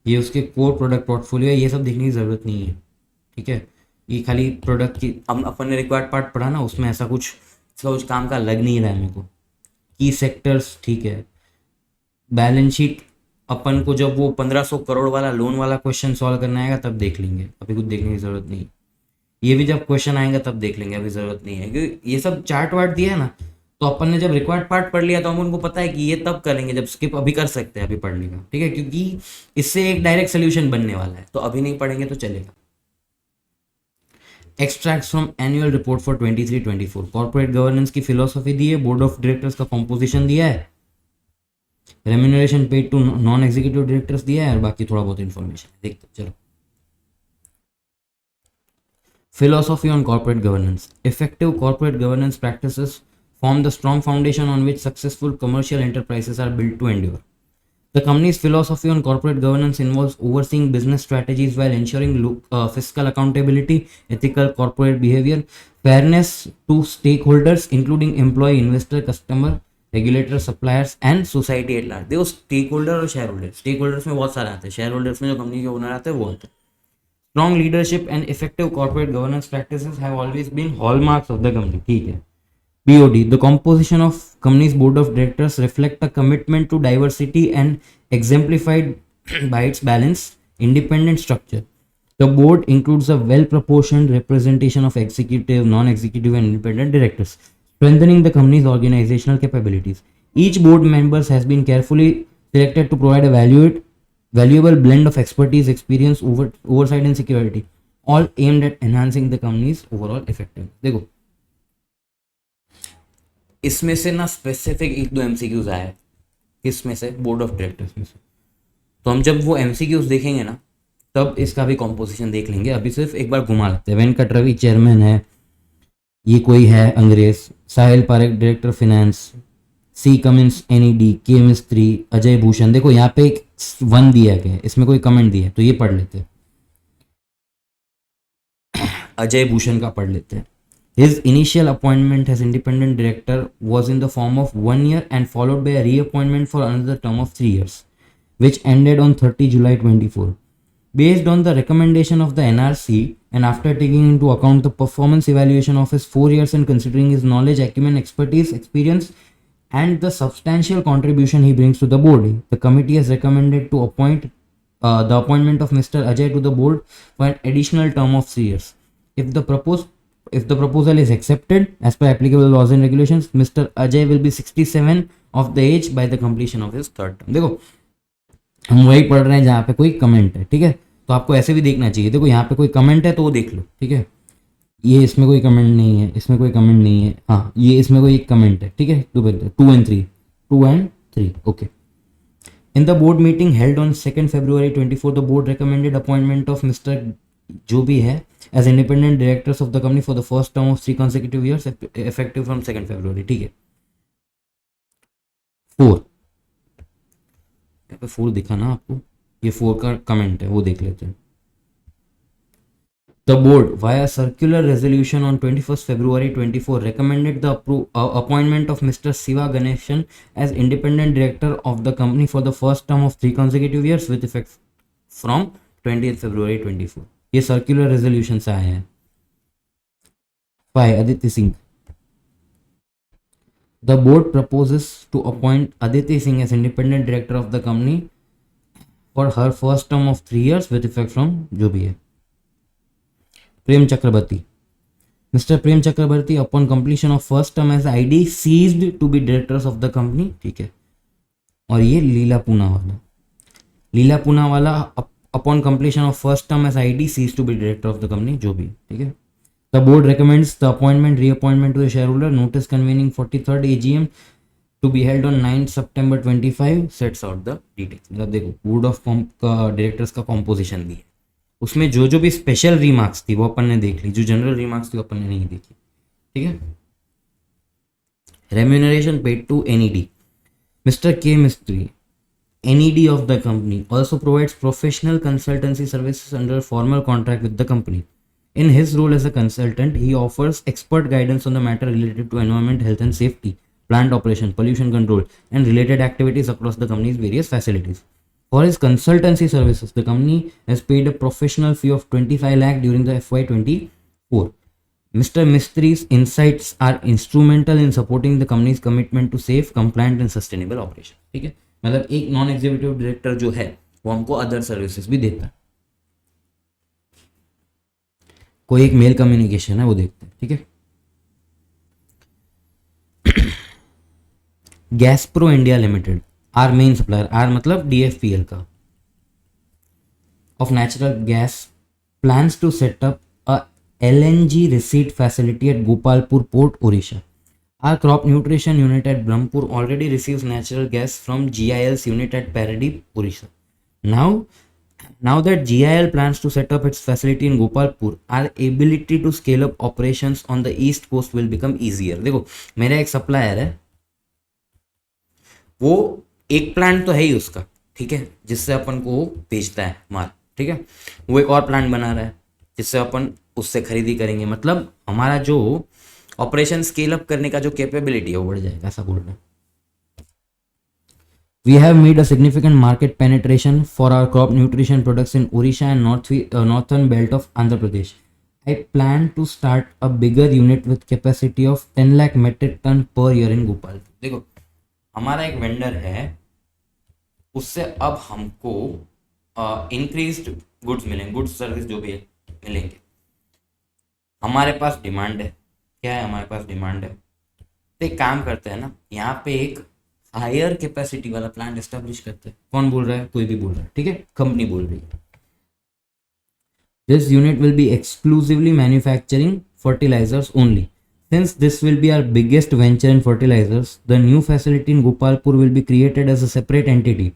ये उसके core product portfolio है, ये सब देखने की ज़रूरत नहीं है, ठीक है। ये खाली प्रोडक्ट की हम अपन ने रिक्वायर्ड पार्ट पढ़ा ना, उसमें ऐसा कुछ इसका कुछ काम का लग नहीं रहा है मेरे को। की सेक्टर्स, ठीक है। बैलेंस शीट अपन को जब वो 1500 करोड़ वाला लोन वाला क्वेश्चन सॉल्व करना आएगा तब देख लेंगे, अभी कुछ देखने की ज़रूरत नहीं। ये भी जब क्वेश्चन आएगा तब देख लेंगे, अभी ज़रूरत नहीं है, क्योंकि ये सब चार्ट वार्ट दिया है ना, तो अपन ने जब रिक्वायर्ड पार्ट पढ़ लिया तो हम उनको पता है कि ये तब करेंगे जब स्किप अभी कर सकते हैं, अभी पढ़ लेगा, ठीक है, क्योंकि इससे एक डायरेक्ट सोल्यूशन बनने वाला है, तो अभी नहीं पढ़ेंगे तो चलेगा। Extracts from annual report for 23-24, corporate governance की फिलोसफी दी है, बोर्ड ऑफ डायरेक्टर्स का कॉम्पोजिशन दिया है, remuneration paid to non executive directors दिया है, और बाकी थोड़ा बहुत इन्फॉर्मेशन देखते चलो। Philosophy on corporate governance. Effective corporate governance practices form the strong foundation on which successful commercial enterprises are built to endure. The company's philosophy on corporate governance involves overseeing business strategies while ensuring fiscal accountability, ethical corporate behavior, fairness to stakeholders including employee, investor, customer, regulator, suppliers and society at large. देखो stakeholder और shareholder, stakeholders में बहुत सारे आते हैं, shareholders में जो company के ओनर आते हैं वो आते हैं। Strong leadership and effective corporate governance practices have always been hallmarks of the company. ठीक है। BOD. The composition of company's board of directors reflect a commitment to diversity and exemplified by its balanced, independent structure. The board includes a well-proportioned representation of executive, non-executive, and independent directors, strengthening the company's organizational capabilities. Each board member has been carefully selected to provide a valuable blend of expertise, experience, oversight, and security, all aimed at enhancing the company's overall effectiveness. देखो इसमें से ना specific एक दो MCQs आए, किसमें से, board of directors में से, तो हम जब वो एमसीक्यूज देखेंगे ना तब इसका भी कॉम्पोजिशन देख लेंगे। अभी सिर्फ एक बार घुमा लेते हैं। वेंकट रवि चेयरमैन है, ये कोई है अंग्रेज, साहिल पारेख डायरेक्टर फिनेंस, सी कमिंस NED, के मिस्त्री, अजय भूषण। देखो यहाँ पे एक 1 दिया गया है, इसमें कोई कमेंट दिया है तो ये पढ़ लेते हैं, अजय भूषण का पढ़ लेते हैं। His initial appointment as independent director was in the form of 1 year and followed by a reappointment for another term of 3 years, which ended on 30 July 24. Based on the recommendation of the NRC and after taking into account the performance evaluation of his 4 years and considering his knowledge, acumen, expertise, experience, and the substantial contribution he brings to the board, the committee has recommended to appoint the appointment of Mr. Ajay to the board for an additional term of 3 years. If the proposal is accepted as per applicable laws and regulations, Mr. Ajay will be 67 of the age by the completion of his third term. देखो हम वही पढ़ रहे हैं जहाँ पे कोई comment है, ठीक है, तो आपको ऐसे भी देखना चाहिए। देखो यहाँ पे कोई कमेंट है तो वो देख लो, ठीक है, ये इसमें कोई कमेंट नहीं है, इसमें कोई कमेंट नहीं है, हाँ ये इसमें कोई एक कमेंट है, ठीक है, 2 and 3, okay. In the board meeting held on 2nd February 24, the board recommended appointment of Mr. जो भी है as independent directors of the company for the first term of 3 consecutive years effective from 2nd February, ठीक है। 4 यहाँ पे 4 दिखा ना आपको, ये 4 का कमेंट है, वो देख लेते हैं। The board, via circular resolution on 21st February 24, recommended the appointment of Mr. Siva Ganeshan as independent director of the company for the first term of 3 consecutive years with effect from 20th February 24. ये circular resolution से आए हैं। by Aditi Singh. The board proposes to appoint Aditi Singh as independent director of the company for her first term of 3 years with effect from जो भी है. Prem Chakrabarti. Mr. Prem Chakrabarti, upon completion of first term as ID, ceased to be directors of the company. ठीक है. और ये लीला Poonawalla upon completion of first term as ID ceased to be director of the company. जो भी, ठीक है. The board recommends the appointment, reappointment to the shareholder. Notice convening 43rd AGM to be held on 9th September 25 sets out the details. मतलब देखो board of का directors का composition भी है, उसमें जो जो भी स्पेशल रिमार्क्स थी वो अपन ने देख ली, जो जनरल रिमार्क्स थी वो अपन ने नहीं देखी. ठीक है. Remuneration paid to NED. Mr. K. Mistry, NED of the company, also provides professional consultancy services under formal contract with the company. In his role as a consultant, he offers expert guidance on the matter related to environment, health and safety, plant operation, pollution control, and related activities across the company's various facilities. For his consultancy services, the company has paid a professional fee of 25 lakh during the FY24. Mr. Mistry's insights are instrumental in supporting the company's commitment to safe, compliant and sustainable operation. ठीक है, मतलब एक non executive director जो है वो हमको other services भी देता है. कोई एक मेल कम्युनिकेशन है वो देखते हैं. ठीक है. Gaspro India limited, our main supplier, our मतलब DFPL का, of natural gas, plans to set up a LNG receipt facility at Gopalpur Port, Odisha. Our crop nutrition unit at Brahmpur already receives natural gas from GIL's unit at Paradip, Odisha. Now that GIL plans to set up its facility in Gopalpur, our ability to scale up operations on the east coast will become easier. देखो मेरा एक supplier है, वो एक plant तो है ही उसका, ठीक है, जिससे अपन को बेचता है माल. ठीक है. वो एक और प्लांट बना रहा है जिससे अपन उससे खरीदी करेंगे. मतलब हमारा जो ऑपरेशन स्केल अप करने का जो कैपेबिलिटी है वो बढ़ जाएगा, ऐसा बोल रहे हैं. We have made a significant market penetration for our crop nutrition products in Odisha and northern belt of Andhra Pradesh. I plan to start a bigger unit with capacity of 10 lakh metric ton per year in Gopal. देखो हमारा एक vendor है, उससे अब हमको increased goods मिलेंगे, goods service जो भी है मिलेंगे. हमारे पास डिमांड है. क्या है हमारे पास डिमांड है, तो एक काम करते हैं ना, यहाँ पे एक हायर कैपेसिटी वाला प्लांट एस्टेब्लिश करते हैं. कौन बोल रहा है, कोई भी बोल रहा है. ठीक है, कंपनी बोल रही है. This unit will be exclusively manufacturing fertilisers only. Since this will be our biggest venture in fertilizers, the new facility in Gopalpur will be created as a separate entity.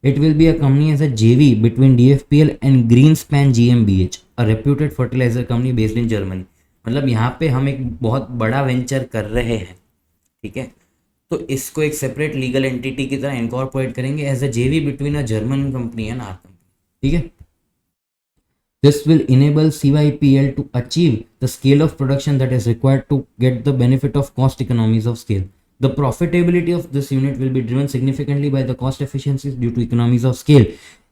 It will be a company as a JV between DFPL and Greenspan GmbH, a reputed fertilizer company based in Germany. मतलब यहाँ पे हम एक बहुत बड़ा venture कर रहे हैं. ठीक है, तो इसको एक सेपरेट लीगल एंटिटी की तरह इनकॉर्पोरेट करेंगे as a JV between a German company and our company. ठीक है. This will enable CYPL to achieve the scale of production that is required to get the benefit of cost economies of scale. The profitability of this unit will be driven significantly by the cost efficiencies due to economies of scale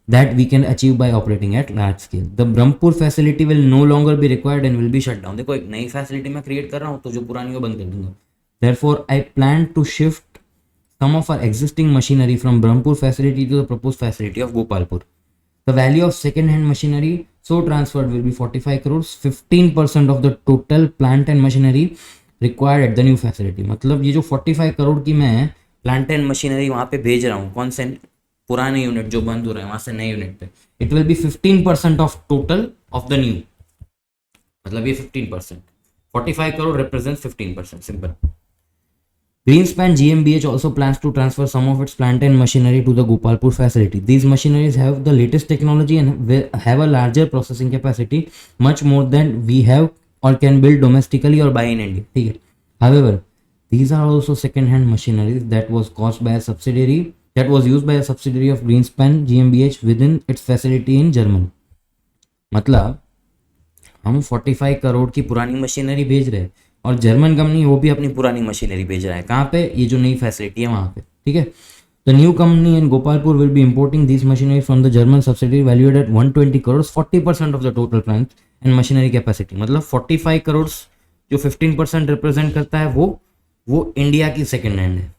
that we can achieve by operating at large scale. The Brahmpur facility will no longer be required and will be shut down. देखो एक नई facility मैं create कर रहा हूँ तो जो पुरानी वो बंद कर दूंगा. Therefore, I plan to shift some of our existing machinery from Brahmpur facility to the proposed facility of Gopalpur. The value of second-hand machinery so transferred will be 45 crores, 15% of the total plant and machinery required at the new facility. मतलब ये जो 45 करोड़ की मैं plant and machinery वहाँ पे भेज रहा हूँ, कौन से पुराने यूनिट जो बंद हो रहे हैं वहाँ से नए यूनिट पे, it will be 15% of total of the new. मतलब ये 15%, 45 crore represents 15%. Simple. Greenspan GmbH also plans to transfer some of its plant and machinery to the Gopalpur facility. These machineries have the latest technology and will have a larger processing capacity, much more than we have or can build domestically or buy in India. ठीक है. However, these are also second-hand machineries that was used by a subsidiary of Greenspan GmbH within its facility in Germany. मतलब हम 45 करोड़ की पुरानी machinery भेज रहे हैं और जर्मन कंपनी वो भी अपनी पुरानी मशीनरी भेज रहा है. कहाँ पे, ये जो नई फैसिलिटी है वहाँ पे. ठीक है. The new company in Gopalpur will be importing this machinery from the German subsidiary valued at 120 crore, 40% of the total plant and machinery capacity. मतलब 45 करोड़ जो 15% रिप्रेजेंट करता है वो इंडिया की सेकेंड हैंड है,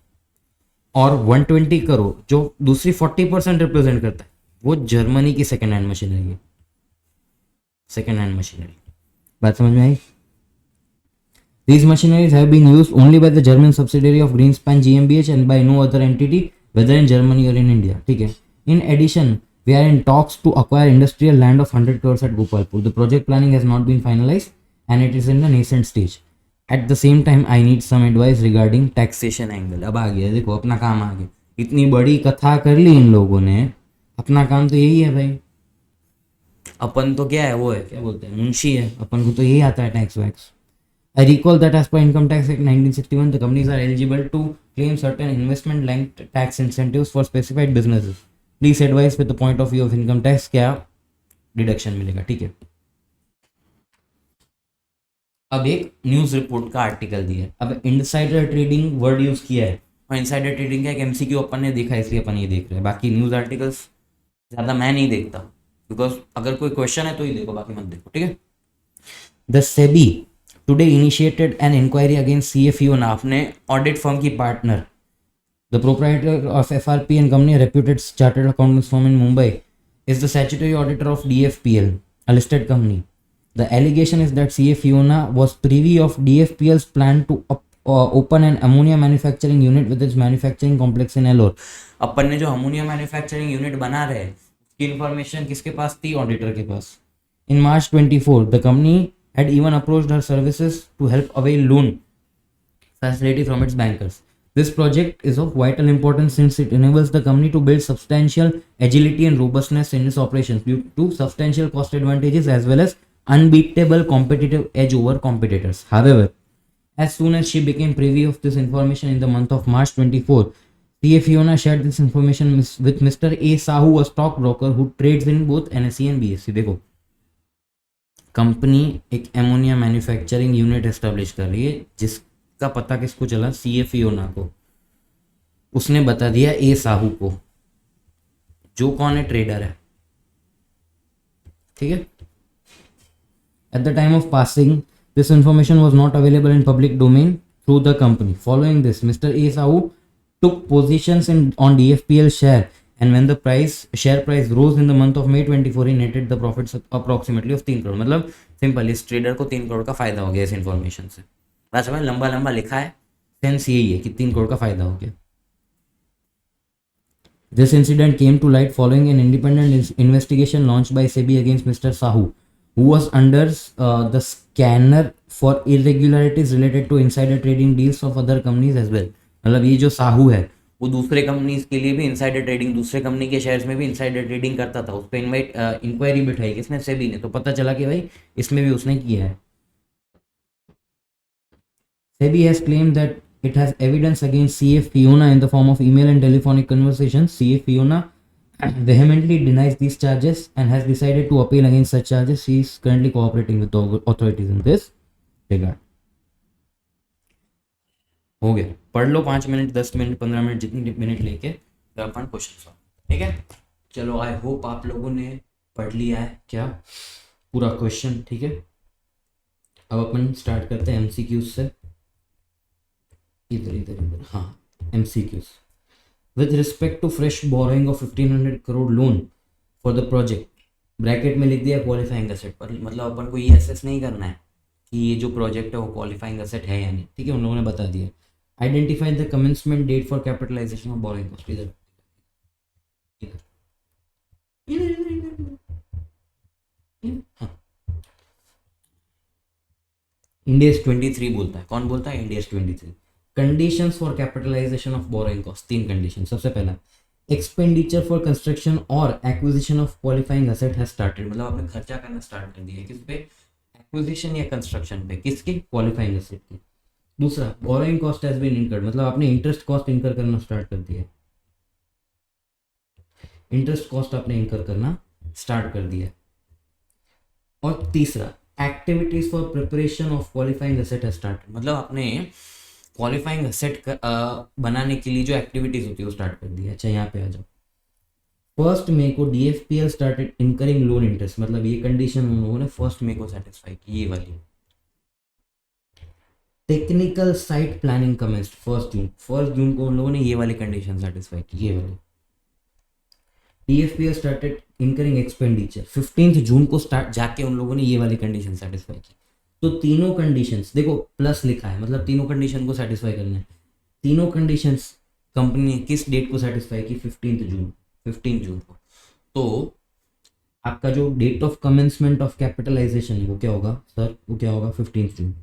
और 120 करोड़ जो दूसरी 40% रिप्रेजेंट करता है वो जर्मनी की सेकेंड हैंड मशीनरी है, सेकेंड हैंड मशीनरी। बात समझ में आई? These machineries have been used only by the German subsidiary of Greenspan GmbH and by no other entity, whether in Germany or in India. ठीक है. In addition, we are in talks to acquire industrial land of 100 crores at Gopalpur. The project planning has not been finalized and it is in the nascent stage. At the same time, I need some advice regarding taxation angle. अब आ गया, देखो अपना काम आ गया। इतनी बड़ी कथा कर ली इन लोगों ने, अपना काम तो यही है भाई। अपन तो क्या है, वो है क्या बोलते हैं, मुंशी है, अपन को तो यही आता है tax wax. I recall that as per Income Tax Act 1961, the companies are eligible to claim certain investment-linked tax incentives for specified businesses. Please advise with the point of view of income tax क्या deduction मिलेगा, ठीक है। अब एक news report का article दिया है, अब इनसाइडर ट्रेडिंग वर्ड यूज किया है, और इनसाइडर ट्रेडिंग का एक एमसीक्यू अपन ने देखा है इसलिए अपन ये देख रहे हैं, बाकी न्यूज आर्टिकल्स ज़्यादा मैं नहीं देखता, बिकॉज अगर कोई क्वेश्चन है तो ही देखो, बाकी मत देखो, ठीक है। The SEBI today initiated an inquiry against CFO अपने audit firm की partner, the proprietor of FRP and company, a reputed chartered accountants firm in Mumbai, is the statutory auditor of DFPL, a listed company. The allegation is that CFO was privy of DFPL's plan to open an ammonia manufacturing unit with its manufacturing complex in Ellore. अपन ने जो ammonia manufacturing unit बना रहे हैं उसकी information किसके पास थी? Auditor के पास। In March 24, the company had even approached her services to help avail loan facility from its bankers. This project is of vital importance since it enables the company to build substantial agility and robustness in its operations due to substantial cost advantages as well as unbeatable competitive edge over competitors. However, as soon as she became privy of this information in the month of March 24, CFO shared this information with Mr. A. Sahu, a stockbroker who trades in both NSE and BSE. देखो, company एक ammonia manufacturing unit establish कर रही है, जिसका पता किसको चला? सीएफईओ को। उसने बता दिया ए साहू को, जो कौन है? ट्रेडर है, ठीक है। At the time of passing this information was not available in public domain through the company. Following this, mister A Sahu took positions on DFPL share, and when the share price rose in the month of May 24, he netted the profits approximately of 3 crore. मतलब simple, इस trader को 3 करोड़ का फायदा हो गया इस information से। बस हमें लंबा लंबा लिखा है, सेंस यही है कि 3 करोड़ का फायदा हो गया। This incident came to light following an independent investigation launched by SEBI against Mr. Sahu, who was under the scanner for irregularities related to insider trading deals of other companies as well. मतलब ये जो साहू है वो दूसरे companies के लिए भी insider trading, दूसरे कंपनी के शेयर्स में भी इनसाइडर ट्रेडिंग करता था। उस पर इंक्वायरी बिठाई किसने? सेबी ने। तो पता चला कि भाई इसमें भी उसने किया है। SEBI has claimed that it has evidence against CF Fiona in the form of email and telephonic conversations. CF Fiona vehemently denies these charges and has decided to appeal against such charges. She is currently cooperating with the authorities in this regard. हो गया, पढ़ लो 5 minute 10 minute 15 minute जितनी minute लेके तो अपन question solve, ठीक है। चलो, I hope आप लोगों ने पढ़ लिया है क्या पूरा क्वेश्चन, ठीक है। अब अपन स्टार्ट करते हैं एमसीक्यूज से। इधर, हाँ, MCQs. With respect to fresh borrowing of 1500 crore loan for the project, bracket में लिख दिया क्वालिफाइंग एसेट पर, मतलब अपन को ये असेस नहीं करना है कि ये जो प्रोजेक्ट है वो क्वालिफाइंग एसेट है या नहीं, ठीक है। उन लोगों ने बता दिया। Identify the commencement date for capitalisation of borrowing cost. इधर इंडेस 23 बोलता है। कौन बोलता है? Ind AS 23। Conditions for capitalisation of borrowing cost, 3 condition. सबसे पहला, एक्सपेंडिचर फॉर कंस्ट्रक्शन और acquisition of qualifying asset has started, मतलब आपने खर्चा करना स्टार्ट कर दिया। किस पे? एक्विजिशन या कंस्ट्रक्शन पे। किसकी? क्वालिफाइंग एसेट की। दूसरा, borrowing cost has been incurred, मतलब आपने इंटरेस्ट कॉस्ट इनकर करना स्टार्ट कर दिया। इंटरेस्ट कॉस्ट आपने इनकर करना स्टार्ट कर दिया। और तीसरा, activities for preparation of qualifying asset has started, मतलब आपने क्वालिफाइंग एसेट बनाने के लिए जो एक्टिविटीज होती है वो स्टार्ट कर दिया। अच्छा, यहाँ पे आ जाओ। 1 मई को DFPL started incurring loan interest, मतलब ये कंडीशन उन लोगों ने 1 मई को सेटिस्फाई की, ये वाली। टेक्निकल साइट प्लानिंग कमेंस्ड 1 जून को उन लोगों ने ये वाली कंडीशन सेटिस्फाई की, ये वाली। DFPL स्टार्टेड इनकरिंग एक्सपेंडिचर 15 जून को स्टार्ट जाके उन लोगों ने ये वाली कंडीशन सेटिस्फाई की। तो तीनों कंडीशंस देखो प्लस लिखा है, मतलब तीनों कंडीशन को सेटिस्फाई करना है। तीनों कंडीशंस कंपनी ने किस डेट को सेटिस्फाई की? 15 जून को। तो आपका जो date of commencement of capitalisation है वो क्या होगा सर? वो क्या होगा? 15 जून।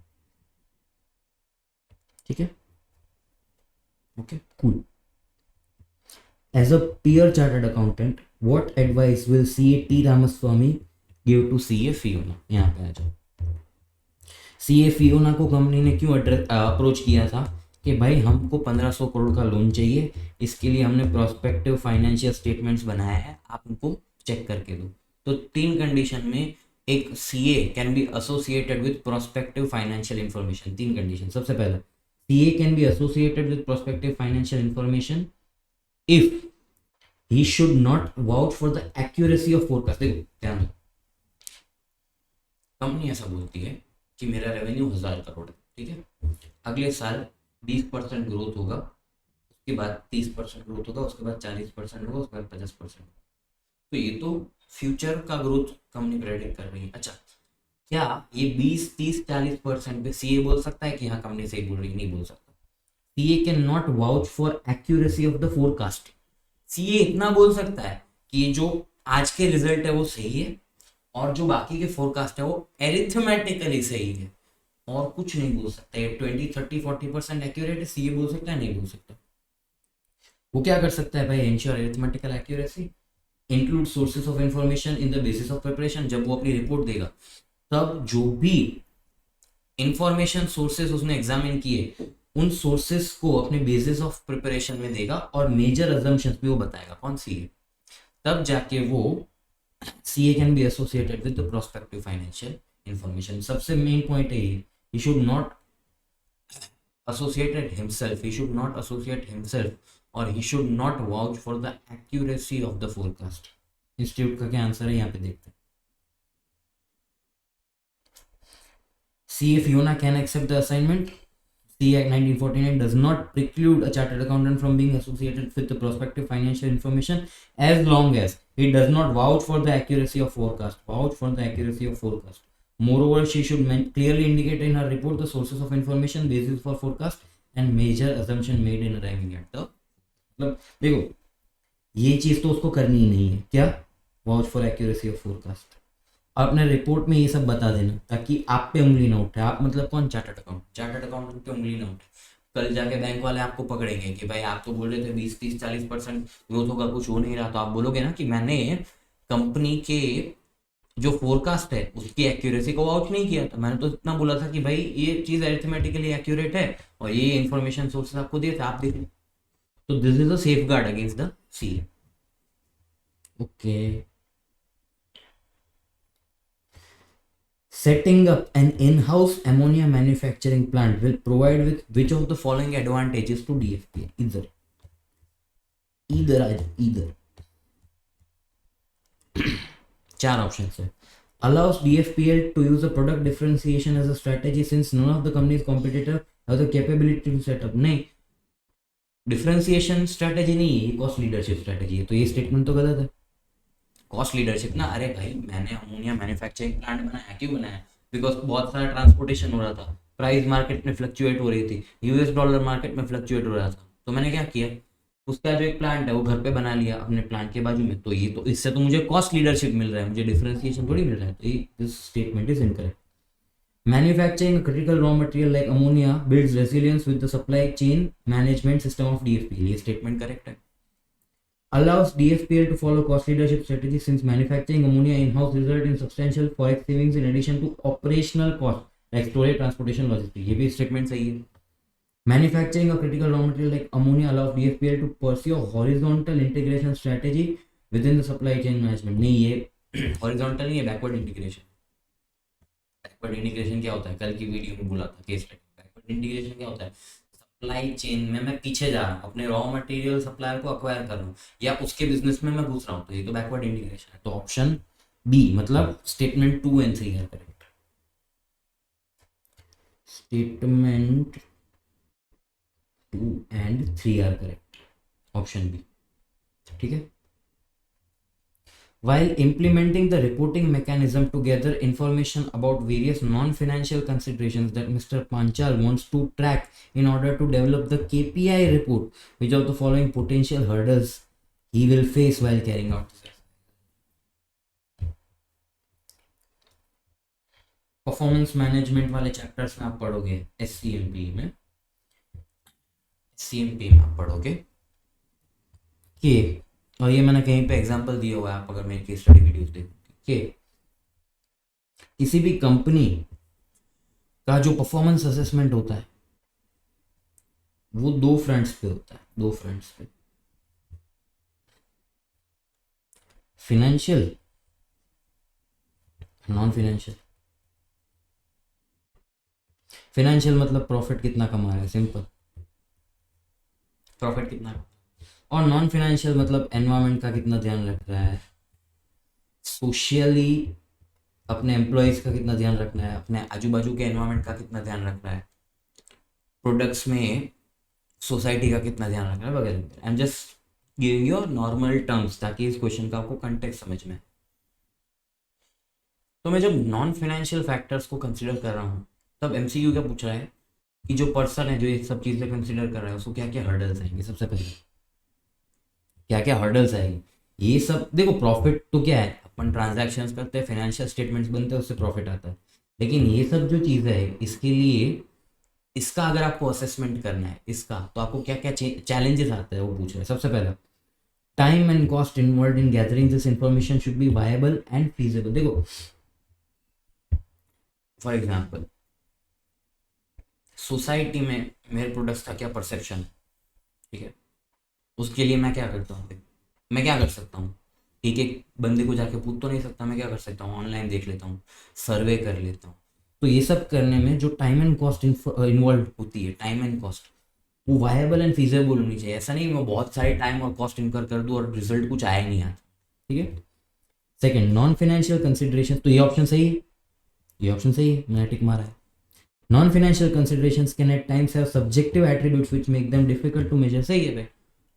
ठीक है, okay cool. As a peer chartered accountant, what advice will CA T Ramaswamy give to CA Fiona? यहाँ पे आ जाओ। CA Fiona को कंपनी ने क्यों अप्रोच किया था कि भाई हमको 1500 करोड़ का लोन चाहिए, इसके लिए हमने प्रोस्पेक्टिव फाइनेंशियल स्टेटमेंट्स बनाया है, आप उनको चेक करके दो। तो 3 कंडीशन में एक CA can be associated with prospective financial information. 3 condition. सबसे पहला, CA can be associated with prospective financial information if he should not vouch for the accuracy of forecast। देखो ध्यान दो, कंपनी ऐसा बोलती है कि मेरा रेवेन्यू 1000 करोड़ है, ठीक है, अगले साल 20% ग्रोथ होगा, उसके बाद 30% ग्रोथ होगा, उसके बाद 40% होगा, उसके बाद 50%। तो ये तो फ्यूचर का ग्रोथ कंपनी प्रेडिक्ट कर रही है। अच्छा, क्या ये 20, 30, 40% पे CA बोल सकता है कि हाँ कंपनी सही बोल रही है? नहीं बोल सकता। CA can not vouch for accuracy of the forecast. CA इतना बोल सकता है कि जो आज के रिजल्ट है वो सही है और जो बाकी के फोरकास्ट है वो एरिथमेटिकली सही है, और कुछ नहीं बोल सकता। ये 20, 30, 40% एक्यूरेट है, CA बोल सकता है? नहीं बोल सकता। वो क्या कर सकता है भाई? Ensure arithmetical accuracy, include sources of information in the basis of preparation. जब वो अपनी रिपोर्ट देगा तब जो भी इंफॉर्मेशन सोर्सेस उसने एग्जामिन किए उन सोर्सेस को अपने बेसिस ऑफ प्रिपरेशन में देगा और मेजर अजम्पशंस भी वो बताएगा। कौन? CA। तब जाके वो CA can be associated with the prospective financial information. सबसे मेन पॉइंट है ये, he should not associated himself, he should not associate himself or he should not vouch for the accuracy of the forecast। Institute का क्या answer है यहाँ पे देखते हैं। CA Fiona can accept the assignment। CA Act 1949 does not preclude a chartered accountant from being associated with the prospective financial information as long as it does not vouch for the accuracy of forecast। Vouch for the accuracy of forecast। Moreover, she should clearly indicate in her report the sources of information, basis for forecast and major assumption made in arriving at the। मतलब देखो ये चीज तो उसको करनी ही नहीं है। क्या? Vouch for accuracy of forecast. अपने रिपोर्ट में ये सब बता देना ताकि आप पे उंगली ना उठे। आप मतलब कौन? चार्टर्ड अकाउंटेंट पे उंगली ना उठे। कल जाके बैंक वाले आपको पकड़ेंगे कि भाई आप तो बोल रहे थे 20, 30, 40% ग्रोथ होगा, कुछ हो नहीं रहा। तो आप बोलोगे ना कि मैंने कंपनी के जो फोरकास्ट है उसकी एक्यूरेसी को वाउच नहीं किया था, मैंने तो इतना बोला था कि भाई ये चीज अरिथमेटिकली एक्यूरेट है और ये इंफॉर्मेशन सोर्सेस आपको दिए थे, आप देख लें। तो this is a safe guard against the CA। Okay, setting up an in-house ammonia manufacturing plant will provide with which of the following advantages to DFPL? either 4 options है। allows DFPL to use a product differentiation as a strategy since none of the company's competitor have the capability to set up। नहीं, differentiation strategy नहीं है, cost leadership strategy है। तो ये statement तो गलत है। कॉस्ट लीडरशिप ना, अरे भाई मैंने अमोनिया मैन्युफैक्चरिंग प्लांट बनाया, क्यों बनाया? बिकॉज बहुत सारा ट्रांसपोर्टेशन हो रहा था, प्राइस मार्केट में फ्लक्चुएट हो रही थी, US डॉलर मार्केट में फ्लक्चुएट हो रहा था। तो मैंने क्या किया, उसका जो एक प्लांट है वो घर पे बना लिया अपने प्लांट के बाजू में। तो ये तो इससे तो मुझे कॉस्ट लीडरशिप मिल रहा है, मुझे डिफरेंशिएशन थोड़ी मिल रहा है। तो ये this statement is incorrect. Manufacturing critical raw material like ammonia builds resilience with the supply chain management system of DFPL। ये स्टेटमेंट करेक्ट है। allows DFPL to follow cost leadership strategy since manufacturing ammonia in-house result in substantial forex savings in addition to operational cost like storage, transportation, logistics। ये भी statement सही है। Manufacturing a critical raw material like ammonia allows DFPL to pursue a horizontal integration strategy within the supply chain management। नहीं, ये horizontal नहीं है, backward integration। backward integration क्या होता है? कल की वीडियो में बोला था केस स्टडी। backward integration क्या होता है? सप्लाई चेन में मैं पीछे जा रहा हूँ, अपने रॉ मटेरियल सप्लायर को अक्वायर कर रहा हूँ या उसके बिजनेस में मैं घुस रहा हूँ, तो ये तो बैकवर्ड इंटीग्रेशन है। तो ऑप्शन बी मतलब स्टेटमेंट 2 and 3 है correct. Statement 2 and 3 are correct, option B, ठीक है। While implementing the reporting mechanism to gather information about various non-financial considerations that Mr. Panchal wants to track in order to develop the KPI report, which of the following potential hurdles he will face while carrying out this exercise? Performance management वाले chapters में आप पढ़ोगे, SCMP में आप पढ़ोगे कि, और ये मैंने कहीं पे एग्जांपल दिया हुआ है, आप अगर मेरी केस स्टडी वीडियोस देखोगे कि किसी भी कंपनी का जो परफॉर्मेंस असेसमेंट होता है वो दो फ्रंट्स पे होता है, दो फ्रंट्स पे, फिनेंशियल, नॉन फिनेंशियल। फिनेंशियल मतलब प्रॉफिट कितना कमा रहा है, सिंपल, प्रॉफिट कितना, और नॉन फिनेंशियल मतलब एनवायरनमेंट का कितना ध्यान रख रहा है, सोशली अपने एम्प्लॉयज का कितना ध्यान रखना है, अपने आजू बाजू के एनवायरनमेंट का कितना ध्यान रखना है, प्रोडक्ट्स में सोसाइटी का कितना ध्यान रखना है वगैरह। I am just giving you normal terms ताकि इस क्वेश्चन का आपको कंटेक्स्ट समझ में। तो मैं जब नॉन फाइनेंशियल फैक्टर्स को कंसिडर कर रहा हूँ तब एमसीक्यू क्या पूछ रहा है कि जो पर्सन है जो ये सब चीज़ें कंसिडर कर रहा है उसको क्या क्या हर्डल्स आएंगे। सबसे पहले क्या क्या हर्डल्स आएंगे, ये सब देखो। प्रॉफिट तो क्या है, अपन ट्रांजैक्शंस करते हैं, फाइनेंशियल स्टेटमेंट्स बनते हैं, उससे प्रॉफिट आता है। लेकिन ये सब जो चीज़ें है इसके लिए, इसका अगर आपको असेसमेंट करना है इसका, तो आपको क्या क्या चैलेंजेस आते हैं वो पूछ रहे हैं। सबसे पहला, time and cost involve in gathering this information should be viable and feasible. देखो फॉर एग्जाम्पल सोसाइटी में मेरे प्रोडक्ट्स का क्या परसेप्शन है, ठीक है, उसके लिए मैं क्या करता हूँ, मैं क्या कर सकता हूँ, एक एक बंदे को जाके पूछ तो नहीं सकता, मैं क्या कर सकता हूँ, ऑनलाइन देख लेता हूँ, सर्वे कर लेता हूँ। तो ये सब करने में जो टाइम एंड कॉस्ट इन्वॉल्व होती है, टाइम एंड कॉस्ट वो वायबल एंड फीजेबल होनी चाहिए। ऐसा नहीं मैं बहुत सारे टाइम और कॉस्ट इनकर कर दूँ और रिजल्ट कुछ आया नहीं आता, ठीक है। सेकंड, नॉन फाइनेंशियल कंसिडरेशन, तो ये ऑप्शन सही है, ये ऑप्शन सही है, मैंने टिक मारा है। Non financial considerations can at times have subjective attributes which make them difficult to measure. सही है भाई,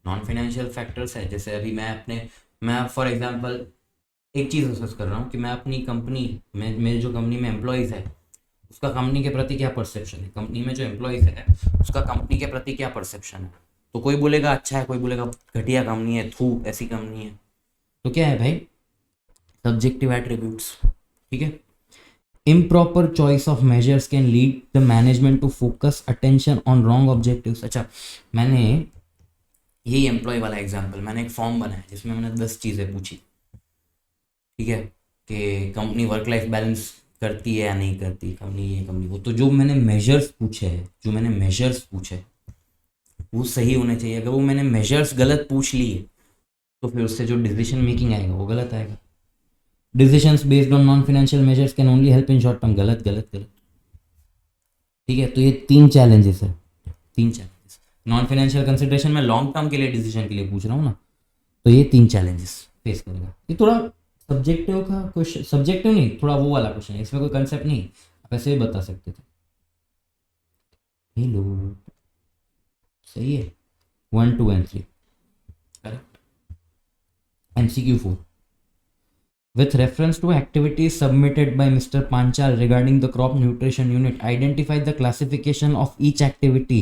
नॉन फाइनेंशियल फैक्टर्स है, जैसे अभी मैं फॉर एग्जांपल एक चीज़ असेस कर रहा हूँ कि मैं अपनी कंपनी में, मेरे जो कंपनी में एम्प्लॉयज़ है उसका कंपनी के प्रति क्या परसेप्शन है, कंपनी में जो एम्प्लॉयज़ है उसका कंपनी के प्रति क्या परसेप्शन है। तो कोई बोलेगा अच्छा है, कोई बोलेगा घटिया कंपनी है, थू ऐसी कंपनी है। तो क्या है भाई, सब्जेक्टिव एट्रीब्यूट्स, ठीक है। improper choice of measures can lead the management to focus attention on wrong objectives। अच्छा, मैंने यही एम्प्लॉय वाला एग्जांपल, मैंने एक फॉर्म बनाया जिसमें मैंने 10 चीज़ें पूछी, ठीक है, कि कंपनी वर्क लाइफ बैलेंस करती है या नहीं करती, कंपनी ये कंपनी वो। तो जो मैंने मेजर्स पूछे वो सही होने चाहिए। अगर वो मैंने मेजर्स गलत पूछ लिए तो फिर उससे जो डिसीजन मेकिंग आएगा वो गलत आएगा। Decisions based on non financial measures can only help in short term, गलत गलत गलत, ठीक है। तो ये 3 चैलेंजेस है, 3 चैलेंजेस। नॉन फाइनेंशियल कंसिडरेशन में लॉन्ग टर्म के लिए डिसीजन के लिए पूछ रहा हूँ ना, तो ये 3 चैलेंजेस फेस करेगा। ये थोड़ा सब्जेक्टिव का क्वेश्चन, सब्जेक्टिव नहीं, थोड़ा वो वाला क्वेश्चन है, इसमें कोई कंसेप्ट नहीं, आप ऐसे भी बता सकते थे। हेलो, सही है, 1, 2 and 3 correct. MCQ 4, with reference to activities submitted by Mr. Panchal regarding the crop nutrition unit, identify the classification of each activity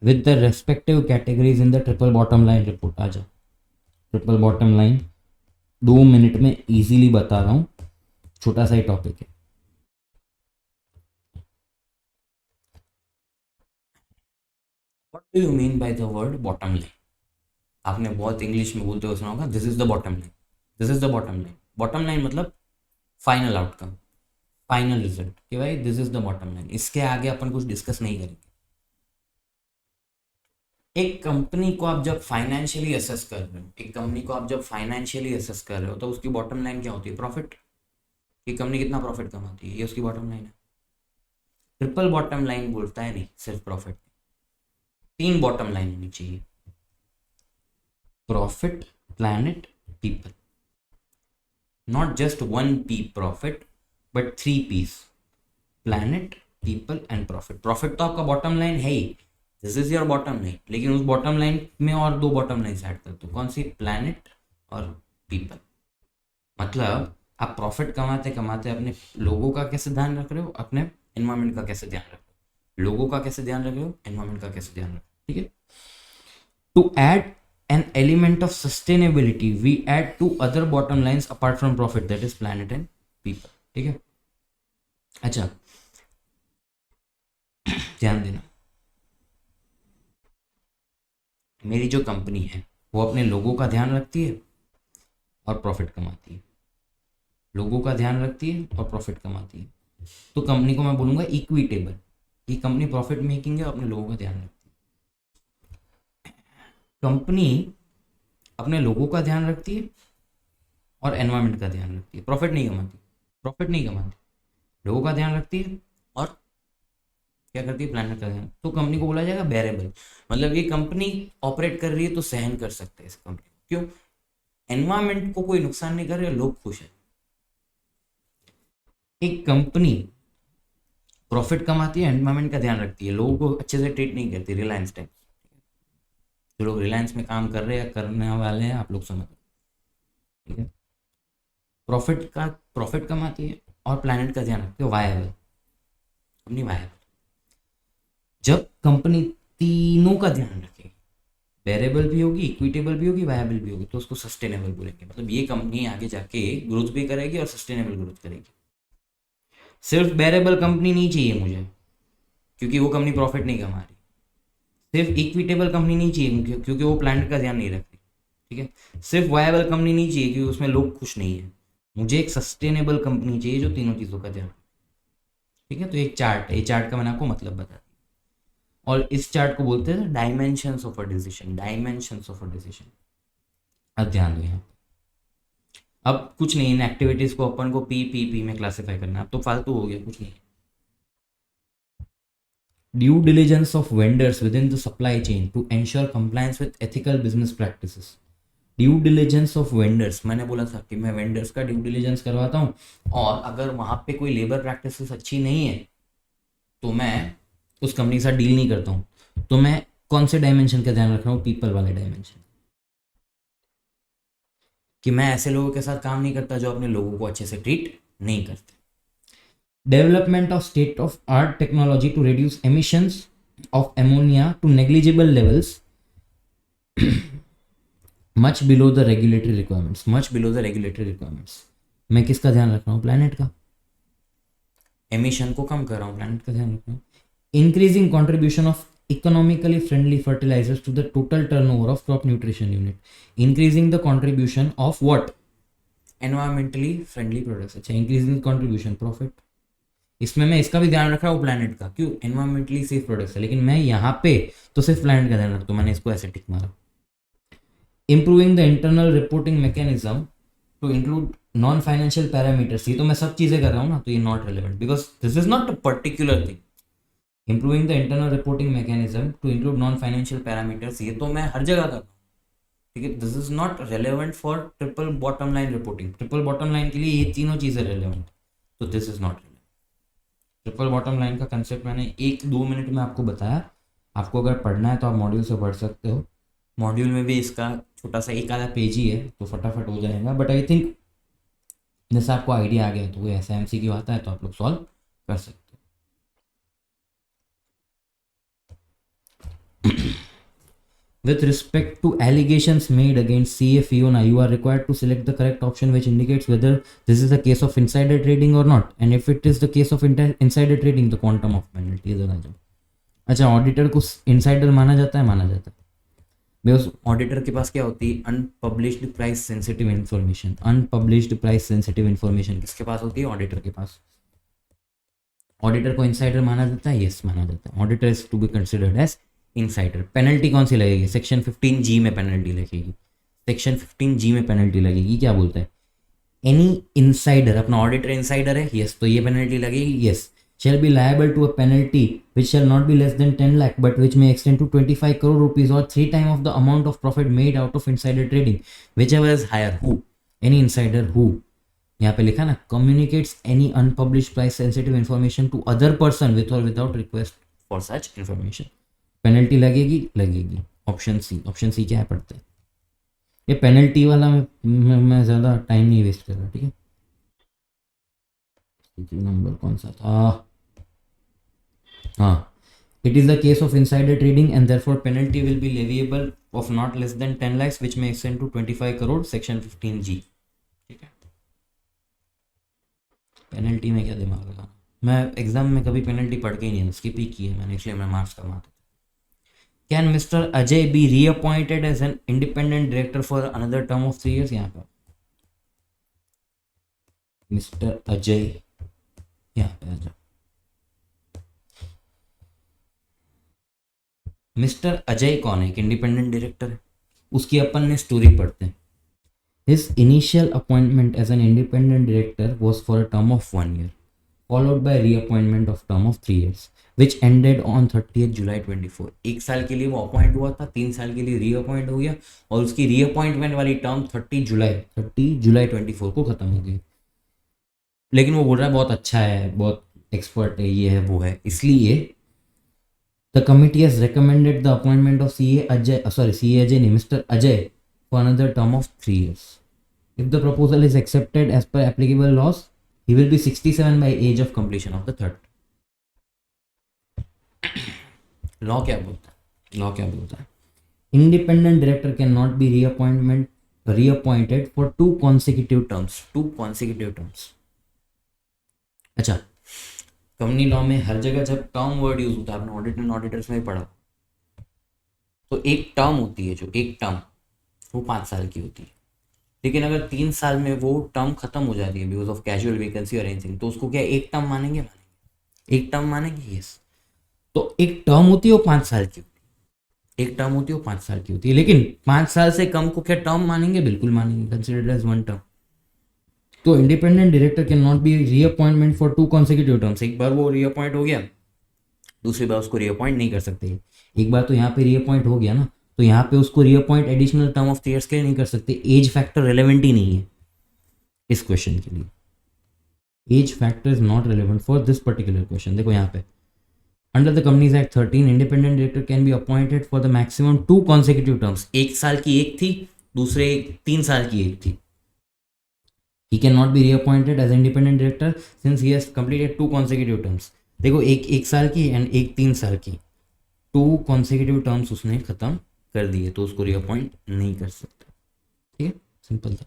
with the respective categories in the triple bottom line report। आजा, triple bottom line 2 minute में easily बता रहा हूँ, छोटा सा ही topic है। What do you mean by the word bottom line? आपने बहुत इंग्लिश में बोलते हुए सुना होगा, this is the bottom line, this is the bottom line. Bottom line मतलब फाइनल आउटकम, फाइनल रिजल्ट, कि भाई this is the bottom line. इसके आगे अपन कुछ डिस्कस नहीं करेंगे। एक कंपनी को आप जब फाइनेंशियली असेस कर रहे हो, तो उसकी बॉटम लाइन क्या होती है, प्रॉफिट। कि कंपनी कितना प्रॉफिट कमाती है, ये उसकी बॉटम लाइन है। ट्रिपल बॉटम लाइन बोलता है नहीं सिर्फ प्रॉफिट, 3 बॉटम लाइन होनी चाहिए, profit, planet, people. Not just 1 P profit but 3 P's, planet, people and profit. Profit तो आपका बॉटम लाइन है ही, this is your bottom line, लेकिन उस बॉटम लाइन में और दो बॉटम लाइन ऐड कर दो, कौन सी, प्लैनेट और पीपल। मतलब आप प्रॉफिट कमाते कमाते अपने लोगों का कैसे ध्यान रख रहे हो, अपने एनवायरमेंट का कैसे ध्यान रख रहे हो, लोगों का कैसे ध्यान रख रहे हो, एनवायरमेंट का कैसे ध्यान रख रहे हो, ठीक है। To add an element of sustainability we add two other bottom lines apart from profit, that is planet and people, ठीक है। अच्छा ध्यान देना, मेरी जो कंपनी है वो अपने लोगों का ध्यान रखती है और प्रॉफिट कमाती है, लोगों का ध्यान रखती है और प्रॉफिट कमाती है, तो कंपनी को मैं बोलूंगा इक्विटेबल, कि कंपनी प्रॉफिट मेकिंग है और अपने लोगों का ध्यान रखती है। कंपनी अपने लोगों का ध्यान रखती है और एनवायरमेंट का ध्यान रखती है, प्रॉफिट नहीं कमाती, प्रॉफिट नहीं कमाती, लोगों का ध्यान रखती है और क्या करती है, प्लैनेट का ध्यान। तो कंपनी को बोला जाएगा बेरेबल, मतलब ये कंपनी ऑपरेट कर रही है तो सहन कर सकते हैं इस कंपनी को, क्यों, एनवायरमेंट को कोई नुकसान नहीं कर रहे, लोग खुश है। एक कंपनी प्रॉफिट कमाती है, एनवायरमेंट का ध्यान रखती है, लोगों को अच्छे से ट्रीट नहीं करती, रिलायंस टाइप, जो लोग रिलायंस में काम कर रहे हैं या करने वाले हैं आप लोग समझ, ठीक है। प्रॉफिट कमाती है और प्लैनेट का ध्यान रखती है, वायबल, कंपनी वायबल। जब कंपनी तीनों का ध्यान रखेगी, वेरिएबल भी होगी, इक्विटेबल भी होगी, वायबल भी होगी, तो उसको सस्टेनेबल बोलेंगे। मतलब ये कंपनी आगे जाके ग्रोथ भी करेगी और सस्टेनेबल ग्रोथ करेगी। सिर्फ वेरिएबल कंपनी नहीं चाहिए मुझे, क्योंकि वो कंपनी प्रॉफिट नहीं कमा रही। सिर्फ इक्विटेबल कंपनी नहीं चाहिए, क्योंकि वो प्लैनेट का ध्यान नहीं रख रही, ठीक है। सिर्फ वायबल कंपनी नहीं चाहिए, क्योंकि उसमें लोग खुश नहीं है। मुझे एक सस्टेनेबल कंपनी चाहिए जो तीनों चीज़ों का ध्यान रखे, ठीक है। तो एक चार्ट है, ये चार्ट का मैंने आपको मतलब बता दिया, और इस चार्ट को बोलते हैं dimensions of a decision, dimensions of a decision. अब ध्यान दो यहाँ, अब कुछ नहीं, इन एक्टिविटीज को अपन को पी में क्लासिफाई करना, अब तो फालतू हो गया, कुछ नहीं। Due diligence of vendors within the supply chain to ensure compliance with ethical business practices. Due diligence of vendors, मैंने बोला था कि मैं वेंडर्स का ड्यू डिलिजेंस करवाता हूँ, और अगर वहाँ पे कोई लेबर प्रैक्टिसेस अच्छी नहीं है तो मैं उस कंपनी के साथ डील नहीं करता हूँ। तो मैं कौन से डायमेंशन का ध्यान रख रहा हूँ, पीपल वाले डायमेंशन, कि मैं ऐसे लोगों के साथ काम नहीं करता जो अपने लोगों को अच्छे से ट्रीट नहीं करते। Development of state of art technology to reduce emissions of ammonia to negligible levels much below the regulatory requirements, much below the regulatory requirements. मैं किसका ध्यान रख रहा हूँ, प्लैनेट का, एमिशन को कम कर रहा हूँ, प्लैनेट का ध्यान रख रहा हूँ। Increasing contribution of economically friendly fertilisers to the total turnover of crop nutrition unit, increasing the contribution of what, environmentally friendly products. अच्छा, इंक्रीजिंग कॉन्ट्रीब्यूशन, प्रॉफिट, इसमें मैं इसका भी ध्यान रख रहा हूँ प्लैनेट का, क्यों, एनवायरमेंटली सेफ प्रोडक्ट्स है, लेकिन मैं यहाँ पे तो सिर्फ प्लैनेट का ध्यान रखता हूँ, मैंने इसको ऐसे टिक मारा। Improving the internal reporting mechanism to include non financial parameters, ये तो मैं सब चीजें कर रहा हूँ ना, तो ये not relevant because this is not a particular thing. Improving the internal reporting mechanism to include non financial parameters, ये तो मैं हर जगह कर रहा हूँ, ठीक है। This is not relevant for triple bottom line reporting, triple bottom line के लिए ये तीनों चीजें रेलेवेंट, तो this is not relevant. Triple bottom line का कंसेप्ट मैंने 1-2 मिनट में आपको बताया, आपको अगर पढ़ना है तो आप मॉड्यूल से पढ़ सकते हो, मॉड्यूल में भी इसका छोटा सा एक आधा पेज ही है, तो फटाफट हो जाएगा। बट आई थिंक जैसे आपको आइडिया आ गया, तो कोई ऐसा MCQ आता है तो आप लोग सॉल्व कर सकते हो। With respect to allegations made against CA Fiona, you are required to select the correct option which indicates whether this is a case of insider trading or not, and if it is the case of insider trading, the quantum of penalty is a. अच्छा, auditor को insider माना जाता है, माना जाता है, because auditor के पास क्या होती है, unpublished price sensitive information. Unpublished price sensitive information किसके पास होती है, ऑडिटर के पास। ऑडिटर को इनसाइडर माना जाता है, यस माना जाता है। Auditor is to be considered as insider. Penalty कौन सी लगेगी, सेक्शन 15G में पेनल्टी लगेगी, सेक्शन 15G में पेनल्टी लगेगी। क्या बोलता है, एनी इनसाइडर, अपना ऑडिटर इनसाइडर है, यस, तो ये पेनल्टी लगेगी, yes. shall be liable to a penalty which shall not be less than 10 lakh but which may extend to 25 crore rupees or 3 times of the amount of profit made out of insider trading, whichever is higher. Who, any insider who यहाँ पे लिखा ना, communicates any unpublish price sensitive information to other person with or without request for such information, penalty लगेगी लगेगी। Option C, option C क्या है पढ़ते हैं। ये पेनल्टी वाला मैं ज़्यादा टाइम नहीं वेस्ट कर रहा, ठीक है। नंबर कौन सा था, हाँ, it is the case of insider trading and therefore penalty will be leviable of not less than 10 lakhs which may extend to 25 crore section 15G, ठीक है। पेनल्टी में क्या दिमाग लगाना, मैं एग्जाम में कभी पेनल्टी पढ़ के ही नहीं, स्किप ही की है मैंने, इसलिए मैं मार्क्स कमाता। Can mister Ajay be reappointed as an independent director for another term of 3 years, यहाँ पर मिस्टर अजय, यहाँ पे आ जाओ, मिस्टर अजय कौन है, एक इंडिपेंडेंट डायरेक्टर है, उसकी अपन ने स्टोरी पढ़ते हैं। His initial appointment as an independent director was for a term of 1 year, followed by reappointment of term of 3 years, which ended on 30th July 24। एक साल के लिए वो अपॉइंट हुआ था, 3 साल के लिए रीअपॉइंट हो गया, और उसकी रीअपॉइंटमेंट वाली टर्म 30 जुलाई 24 को खत्म हो गई। लेकिन वो बोल रहा है बहुत अच्छा है, बहुत एक्सपर्ट है, ये है वो है, इसलिए the committee has recommended the appointment of CA Ajay नहीं, mister Ajay for another term of 3 years. If the proposal is accepted as per applicable laws, he will be 67 by age of completion of the third. Law क्या बोलता है? Law क्या बोलता है? Independent director cannot be reappointed for 2 consecutive terms. 2 consecutive terms. अच्छा, company law में हर जगह जब टर्म वर्ड यूज होता है, आपने ऑडिट एंड ऑडिटर्स में पढ़ा, तो एक टर्म होती है, जो एक टर्म वो 5 साल की होती है। लेकिन अगर 3 साल में वो टर्म खत्म हो जाती है बिकॉज ऑफ कैजुअल वैकेंसी और एनीथिंग, तो उसको क्या एक टर्म मानेंगे? एक टर्म मानेंगे, यस। तो एक टर्म होती है वो 5 साल की होती है, एक टर्म होती है वो 5 साल की होती है, लेकिन 5 साल से कम को क्या टर्म मानेंगे? बिल्कुल मानेंगे, कंसिडर्ड एज 1 टर्म। तो independent director can not B reappointment for 2 consecutive terms. एक बार वो रीअपॉइंट हो गया, दूसरी बार उसको रीअपॉइंट नहीं कर सकते। एक बार तो यहाँ पे रीअपॉइंट हो गया ना, तो यहाँ पे उसको reappoint additional term of 3 years के लिए नहीं कर सकते। एज फैक्टर रेलेवेंट ही नहीं है इस क्वेश्चन के लिए। Age factor is not relevant for this particular question. देखो यहाँ पे, under the companies act 13 independent director can be appointed for the maximum 2 consecutive terms. 1 साल की एक थी, दूसरे 3 साल की एक थी। He can not be reappointed as independent director since he has completed 2 consecutive terms. देखो, एक साल की एंड एक 3 साल की, 2 कॉन्सिक्यूटिव टर्म्स उसने खत्म कर दिए, तो उसको रीअपॉइंट नहीं कर सकते। ठीक है, सिंपल था।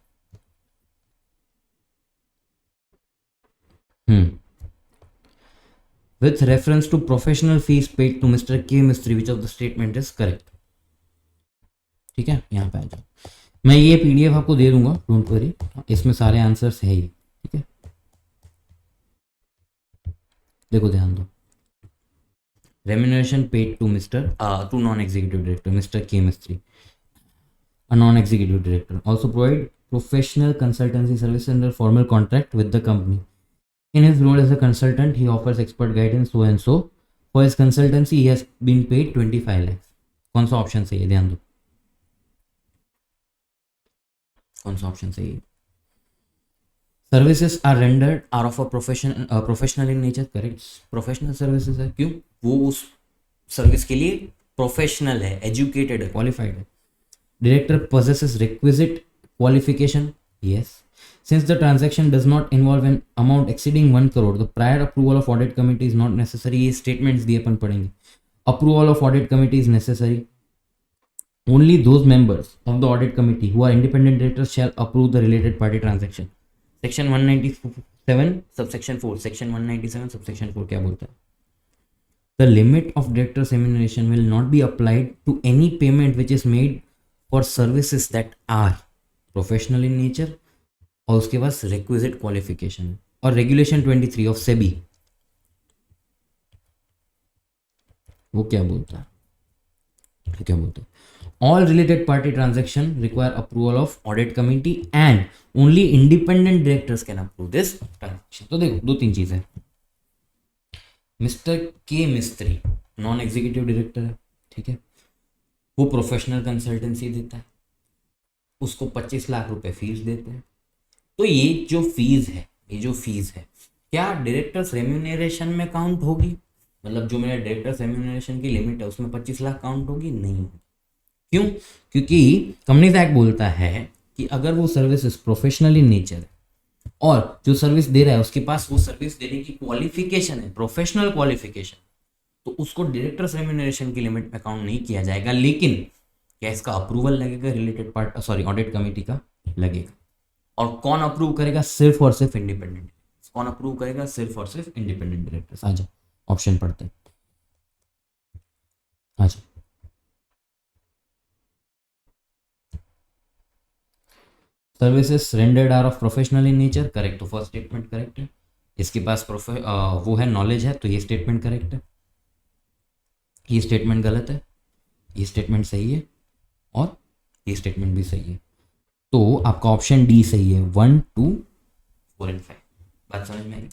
With reference to professional fees paid to mister K Mistry, which of the statement is correct? ठीक है, यहाँ पे आ जाओ, मैं ये पीडीएफ आपको दे दूंगा, डोंट वरी, इसमें सारे आंसर्स है ही। ठीक है, देखो ध्यान दो। Remuneration paid to non-executive director Mr. K Mistry, a non-executive director, also provide professional consultancy service under formal contract with the company. In his role as a consultant, he offers expert guidance so and so. For his consultancy, he has been paid 25 lakhs. कौन सा option सही है? ध्यान दो, कौन सा option सही है? Services are rendered are of a professional in nature, correct. Professional services है, क्यों? वो उस सर्विस के लिए प्रोफेशनल है, एजुकेटेड है, क्वालिफाइड है। Director possesses requisite qualification, yes. Since the transaction does not involve an amount exceeding 1 crore, the prior approval of audit committee is not necessary. ये statements दिए अपन पढ़ेंगे। Approval of audit committee is necessary. Only those members of the audit committee who are independent directors shall approve the related party transaction. Section 197 subsection 4, section 197 subsection 4 क्या बोलता है? The limit of director's remuneration will not be applied to any payment which is made for services that are professional in nature, और उसके पास requisite qualification। और regulation 23 of SEBI वो क्या बोलता है? क्या बोलता है? All related party transaction require approval of audit committee and only independent directors can approve this transaction। तो देखो, 2-3 चीजें। मिस्टर के मिस्त्री नॉन एग्जीक्यूटिव डायरेक्टर है, ठीक है, वो प्रोफेशनल कंसल्टेंसी देता है, उसको 25 लाख रुपए फीस देते हैं। तो ये जो फीस है, ये जो फीस है क्या डायरेक्टर्स रेम्यूनरेशन में काउंट होगी? मतलब जो मेरा डायरेक्टर्स रेम्यूनरेशन की लिमिट है उसमें 25 लाख काउंट होगी? नहीं। क्यों? क्योंकि कंपनीज एक्ट बोलता है कि अगर वो सर्विसेज प्रोफेशनल इन नेचर है और जो सर्विस दे रहा है उसके पास वो सर्विस देने की क्वालिफिकेशन है, प्रोफेशनल क्वालिफिकेशन, तो उसको डायरेक्टर्स रेम्यूनरेशन की लिमिट में काउंट नहीं किया जाएगा। लेकिन क्या इसका अप्रूवल लगेगा related part, sorry audit committee का लगेगा। और कौन अप्रूव करेगा? सिर्फ और सिर्फ इंडिपेंडेंट। कौन अप्रूव करेगा? सिर्फ और सिर्फ इंडिपेंडेंट डायरेक्टर्स। आ जाओ ऑप्शन पढ़ते हैं, आ जाओ। Services rendered are of professional in nature, correct, तो फर्स्ट स्टेटमेंट करेक्ट है। इसके पास वो है नॉलेज है, तो ये स्टेटमेंट करेक्ट है। ये स्टेटमेंट गलत है, ये स्टेटमेंट सही है, और ये स्टेटमेंट भी सही है। तो आपका ऑप्शन डी सही है, 1, 2, 4 एंड 5। बात समझ में आई?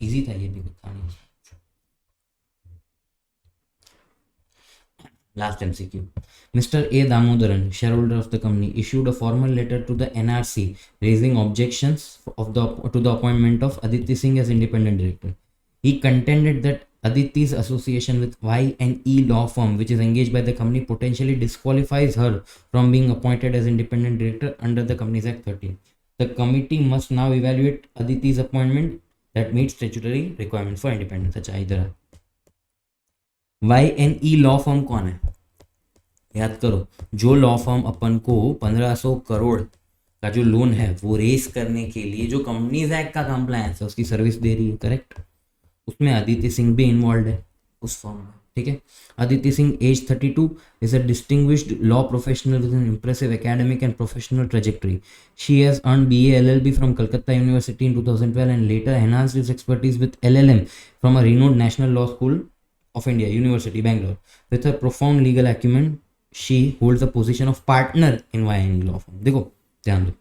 इजी था ये भी, था नहीं। Last MCQ. Mr. A. Damodaran, shareholder of the company, issued a formal letter to the NRC raising objections to the appointment of Aditi Singh as independent director. He contended that Aditi's association with Y&E law firm, which is engaged by the company, potentially disqualifies her from being appointed as independent director under the Companies Act 13. The committee must now evaluate Aditi's appointment that meets statutory requirements for independence. अच्छा इधर Y&E law firm कौन है? याद करो, जो law firm अपन को 1500 करोड़ का जो लोन है वो रेस करने के लिए जो कंपनीज एक्ट का कंप्लायंस है उसकी सर्विस दे रही है, करेक्ट। उसमें अदिति सिंह भी इन्वॉल्व है उस फर्म में, ठीक है। Aditi Singh age 32, is a distinguished law professional with an impressive academic and professional trajectory. She has earned BA LLB from Calcutta University in 2012 and later enhanced his expertise with LLM from a renowned National Law School of India, University, Bangalore. With her profound legal acumen, she holds the position of partner in Y&E law firm. देखो ध्यान दो,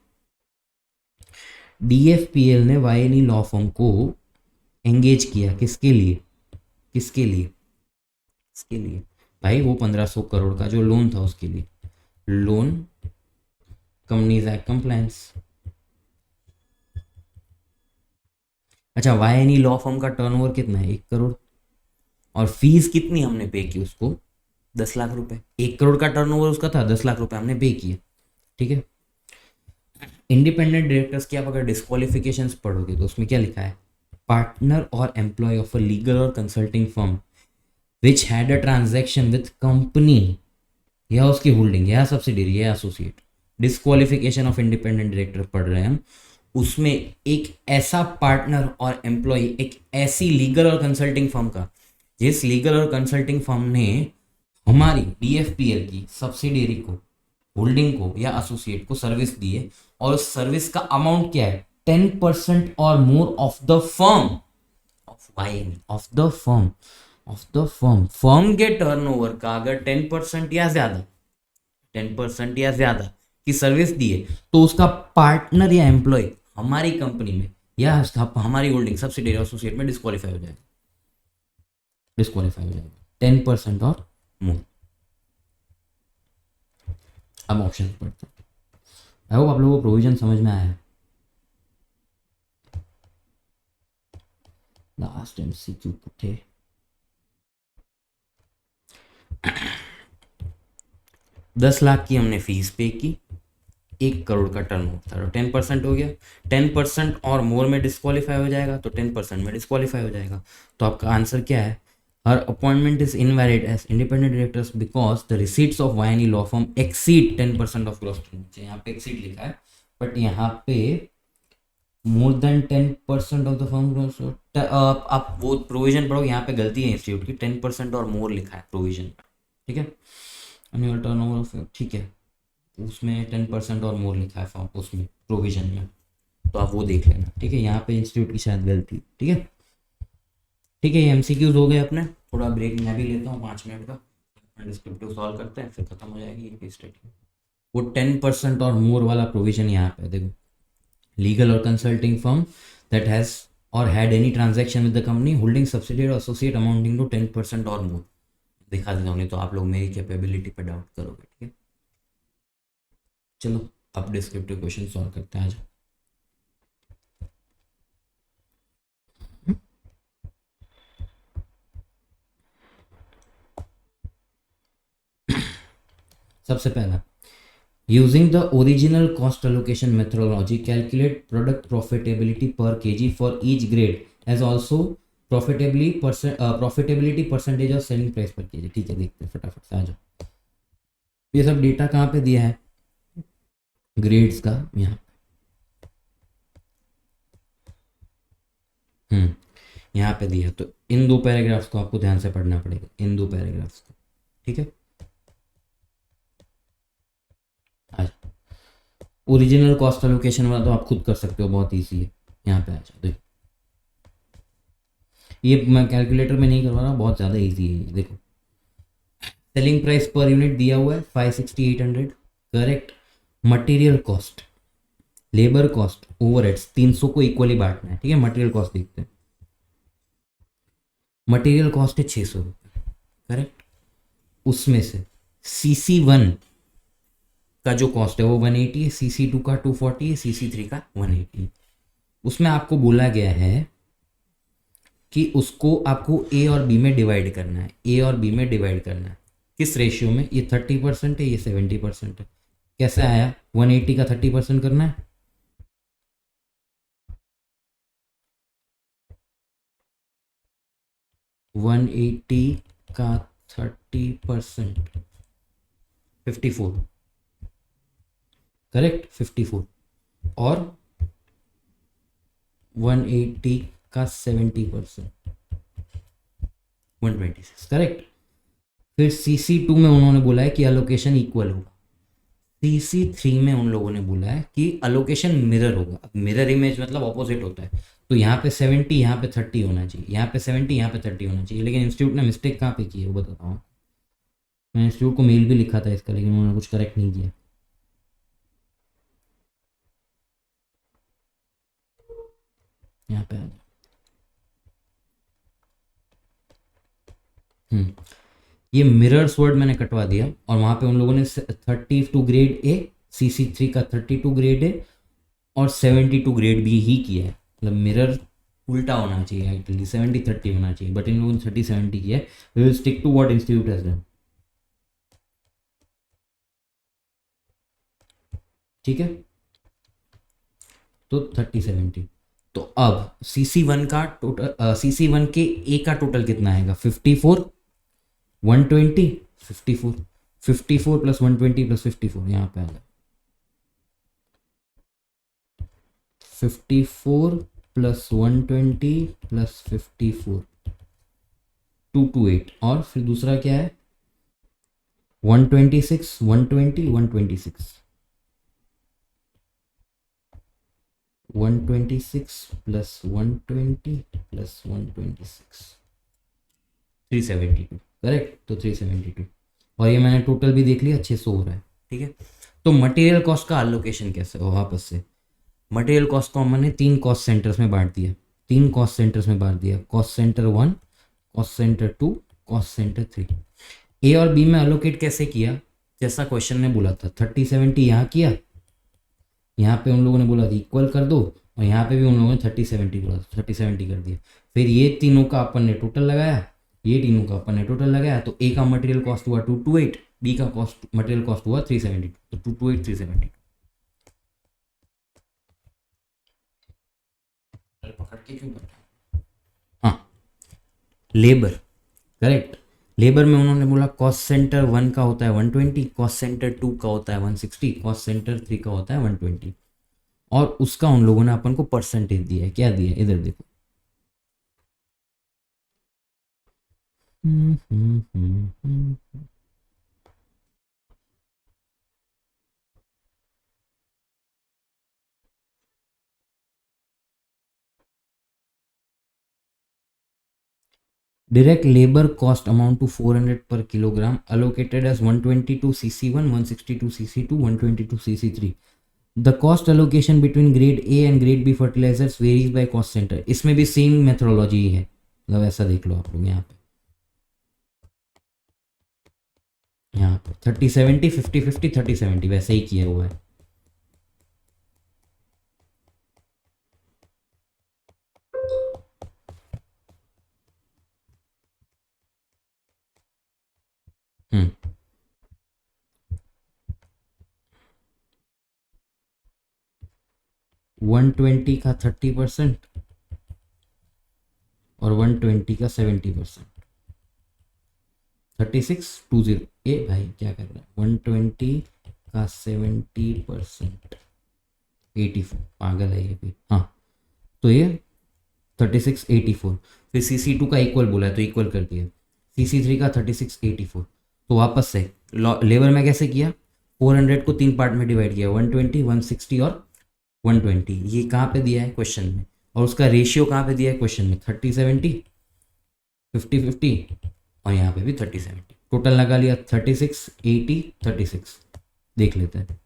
DFPL ने Y&E law firm को engage किया किसके लिए? किसके लिए? किसके लिए भाई? वो 1500 करोड़ का जो लोन था उसके लिए, लोन कंपनीज एक्ट कंप्लायंस। अच्छा, Y&E लॉ फर्म का टर्नओवर कितना है? 1 करोड़, और फीस कितनी हमने पे की उसको? 10 लाख रुपए। 1 करोड़ का टर्नओवर उसका था, 10 लाख रुपए हमने पे किए, ठीक है। इंडिपेंडेंट डायरेक्टर्स की आप अगर डिस्क्वालिफिकेशंस पढ़ोगे तो उसमें क्या लिखा है? पार्टनर और employ of a legal or consulting firm which had a transaction with company, या उसकी होल्डिंग, या सब्सिडियरी, या associate. Disqualification of independent director पढ़ रहे हैं हम, उसमें एक ऐसा पार्टनर और एम्प्लॉय, एक ऐसी लीगल और कंसल्टिंग फर्म का जिस लीगल और कंसल्टिंग फर्म ने हमारी DFPL की सब्सिडियरी को, होल्डिंग को या एसोसिएट को सर्विस दी है, और उस सर्विस का अमाउंट क्या है? 10% or more of the firm of Y&E, of the firm, of the firm. Firm के टर्नओवर का अगर 10% या ज्यादा, 10% या ज्यादा की सर्विस दी है तो उसका पार्टनर या एम्प्लॉय हमारी कंपनी में या हमारी होल्डिंग सब्सिडियरी एसोसिएट में डिस्क्वालीफाई हो जाएगा, डिस्क्वालीफाई हो जाएगा 10% और मोर। अब ऑप्शन पढ़ते हैं। आई होप आप लोगों को प्रोविजन समझ में आया है। लास्ट MCQ पूछे, दस लाख की हमने फीस पे की, 1 करोड़ का टर्न होता है, 10% हो गया, 10% और मोर में डिस्क्वालीफाई हो जाएगा तो 10% में डिस्क्वालीफाई हो जाएगा। तो आपका आंसर क्या है? Her appointment is invalid as independent directors because the receipts of Y&E law firm exceed 10% of gross turnover. यहाँ पे एक्सीड लिखा है, बट यहाँ पे more than 10% of the firm. आप वो प्रोविजन पढ़ो, यहाँ पे गलती है इंस्टीट्यूट की, 10% और मोर लिखा है प्रोविजन, ठीक है। एनुअल टर्नओवर ऑफ, ठीक है, उसमें 10% और मोर लिखा है फॉर्म, उसमें प्रोविजन में, तो आप वो देख लेना, ठीक है। यहाँ पे इंस्टीट्यूट की शायद गलती, ठीक है। ठीक है, ये MCQs हो गए अपने। थोड़ा ब्रेक मैं भी लेता हूँ 5 मिनट का, डिस्क्रिप्टिव सॉल्व करते हैं, फिर खत्म हो जाएगी ये केस स्टडी। वो 10% और मोर वाला प्रोविजन यहाँ पे देखो, legal or consulting firm that has or had any transaction with the company holding subsidiary associate amounting to 10% or मोर। दिखा देता हूँ, नहीं तो आप लोग मेरी कैपेबिलिटी पे डाउट करोगे, ठीक है। चलो अब डिस्क्रिप्टिव क्वेश्चन सॉल्व करते हैं आज। सबसे पहला, using the original cost allocation methodology calculate product profitability per KG for each grade as also profitability percentage of selling price per KG. ठीक है, देखते हैं फटाफट से, आ जाओ। ये सब डेटा कहाँ पे दिया है, ग्रेड्स का, यहाँ। यहाँ पे दिया, तो इन दो पैराग्राफ्स को आपको ध्यान से पढ़ना पड़ेगा, इन दो पैराग्राफ्स को। ठीक है, ओरिजिनल कॉस्ट एलोकेशन वाला तो आप खुद कर सकते हो, बहुत ईजी है। यहाँ पे आ जाओ, देखो ये मैं कैलकुलेटर में नहीं करवा रहा, बहुत ज़्यादा ईजी है ये। देखो सेलिंग प्राइस पर यूनिट दिया हुआ है 560-800, correct. Material cost, labour cost, overheads 300 को इक्वली बांटना है। ठीक है, मटेरियल कॉस्ट देखते हैं। मटेरियल कॉस्ट है 600 रुपये, करेक्ट। उसमें से CC1 का जो कॉस्ट है वो 180 है, CC2 का 240 है, CC3 का 180 है। उसमें आपको बोला गया है कि उसको आपको ए और बी में डिवाइड करना है, ए और बी में डिवाइड करना है। किस रेशियो में, ये 30% है, ये 70% है। कैसे आया, 180 का 30% करना है, वन एटी का 30%, 54, करेक्ट, 54। और 180 का 70%, 126, करेक्ट। फिर CC2 में उन्होंने बोला है कि अलोकेशन इक्वल होगा, CC3 में उन लोगों ने बोला है कि अलोकेशन मिरर होगा। अब मिरर इमेज मतलब ऑपोजिट होता है, तो यहाँ पे 70, यहाँ पे 30 होना चाहिए, यहाँ पे 70, यहाँ पे 30 होना चाहिए। लेकिन इंस्टीट्यूट ने मिस्टेक कहाँ पे की है वो बताता हूँ। मैंने इंस्टीट्यूट को मेल भी लिखा था इसका, लेकिन उन्होंने कुछ करेक्ट नहीं किया। यहाँ पे आ जाओ। ये मिरर्स वर्ड मैंने कटवा दिया, और वहाँ पे उन लोगों ने 32 ग्रेड ए, CC3 का 32 ग्रेड ए और 72 ग्रेड बी ही किया है। मतलब मिरर उल्टा होना चाहिए, एक्चुअली 70-30 होना चाहिए, बट इन लोगों ने 30-70 किया है। We will stick to what institute has done. ठीक है, तो 30-70। तो अब CC1 का टोटल, CC1 के ए का टोटल कितना आएगा, 54, 120, 54, 54 प्लस 120 प्लस 54, यहाँ पे आएगा 54 प्लस 120 प्लस 54, 228। और फिर दूसरा क्या है, 126, 120, 126, 126 प्लस 120 प्लस 126, 372, करेक्ट। तो 372, और ये मैंने टोटल भी देख लिया, 600 हो रहा है। ठीक है, तो मटेरियल कॉस्ट का अलोकेशन कैसे हो, वापस से मटेरियल कॉस्ट को हमने 3 कॉस्ट सेंटर्स में बांट दिया, 3 कॉस्ट सेंटर्स में बांट दिया, cost centre 1, cost centre 2, cost centre 3। ए और बी में अलोकेट कैसे किया, जैसा क्वेश्चन ने बोला था, 30-70 यहाँ किया, यहाँ पे उन लोगों ने बोला था इक्वल कर दो, और यहाँ पे भी उन लोगों ने 30-70 बोला, 30-70 कर दिया। फिर ये तीनों का अपन ने टोटल लगाया, ये तीनों का अपन ने टोटल लगाया, तो ए का मटेरियल कॉस्ट हुआ 228, बी का कॉस्ट मटेरियल कॉस्ट हुआ 372, तो 228, 372। पकड़ के क्यों बैठा, हाँ, लेबर, करेक्ट। लेबर में उन्होंने बोला कॉस्ट सेंटर 1 का होता है 120, कॉस्ट सेंटर 2 का होता है 160, कॉस्ट सेंटर 3 का होता है 120, और उसका उन लोगों ने अपन को परसेंटेज दिया है। क्या दिया है, इधर देखो। Direct labor cost amount to 400 per kilogram allocated as 122 CC1, 162 CC2, 122 CC3. The cost allocation between grade A and grade B fertilizers varies by cost center. इसमें भी सेम मेथोडोलॉजी है, मतलब ऐसा देख लो आप लोग, यहाँ पे 30-70, 50-50, 30-70 वैसे ही किया हुआ है। 120 का 30% और 120 का 70%। 3620 ए भाई क्या कर रहा है, 120 का 70% 84, पागल है ये भी। हाँ तो ये 3684। फिर CC2 का इक्वल बोला है तो इक्वल कर दिया, CC3 का 3684। तो वापस से लेबर में कैसे किया, 400 को 3 पार्ट में डिवाइड किया, 120, 160 और 120। ये कहाँ पे दिया है क्वेश्चन में, और उसका रेशियो कहाँ पे दिया है क्वेश्चन में, 30-70, 50-50 और यहाँ पे भी 30-70। टोटल लगा लिया 36, 80, 36। देख लेते हैं,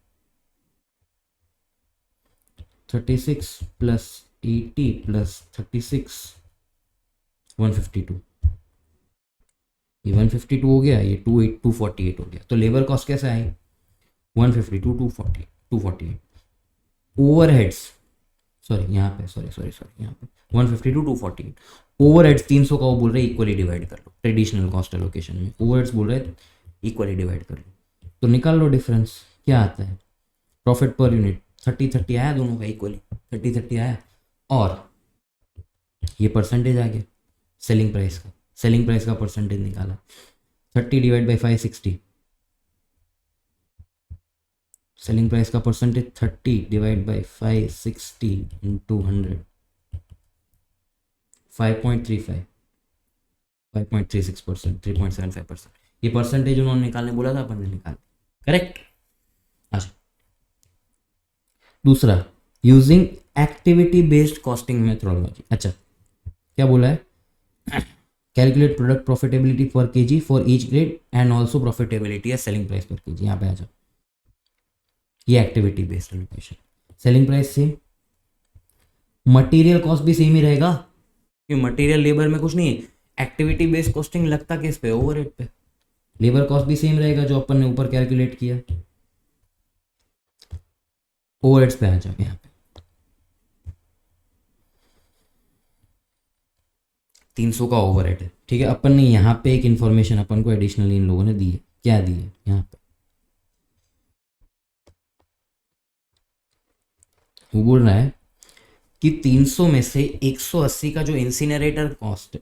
36 प्लस 80 प्लस 36 152। ये 152 हो गया, ये 248 हो गया। तो लेबर कॉस्ट कैसे आई, 152 248। ओवरहेड्स सॉरी यहाँ पे सॉरी यहाँ पे 152 248। ओवरहेड्स 300 का वो बोल रहे हैं इक्वली डिवाइड कर लो, ट्रेडिशनल कॉस्ट एलोकेशन में ओवरहेड्स बोल रहे हैं इक्वली डिवाइड कर लो। तो निकाल लो डिफरेंस, क्या आता है, प्रॉफिट पर यूनिट 30-30 आया, दोनों का इक्वली 30-30 आया, और ये परसेंटेज आ गया सेलिंग प्राइस का परसेंटेज निकाला, 30 डिवाइड बाई 560। सेलिंग प्राइस का परसेंटेज 30 डिवाइड बाई 560 इंटू 100, 5.35, 5.36%, 3.75%। ये परसेंटेज उन्होंने निकालने बोला था, अपन ने निकाल, करेक्ट। अच्छा दूसरा, using activity based costing methodology. अच्छा क्या बोला है, calculate product profitability per KG for each grade and also profitability या सेलिंग प्राइस पर केजी। यहाँ पे आ जाओ, ये activity based allocation, selling price same, material cost भी सेम ही रहेगा, कि मटेरियल लेबर में कुछ नहीं है। एक्टिविटी बेस्ड कॉस्टिंग लगता किस पे, ओवरहेड पे। लेबर कॉस्ट भी सेम रहेगा जो अपन ने ऊपर कैलकुलेट किया। ओवरहेड्स पे आ जाओ, यहाँ पे 300 का ओवरहेड है, ठीक है। अपन ने यहाँ पे एक इंफॉर्मेशन अपन को एडिशनली इन लोगों ने दी है, क्या दी है यहाँ पे, वो बोल रहा है कि 300 में से 180 का जो इंसिनरेटर कॉस्ट है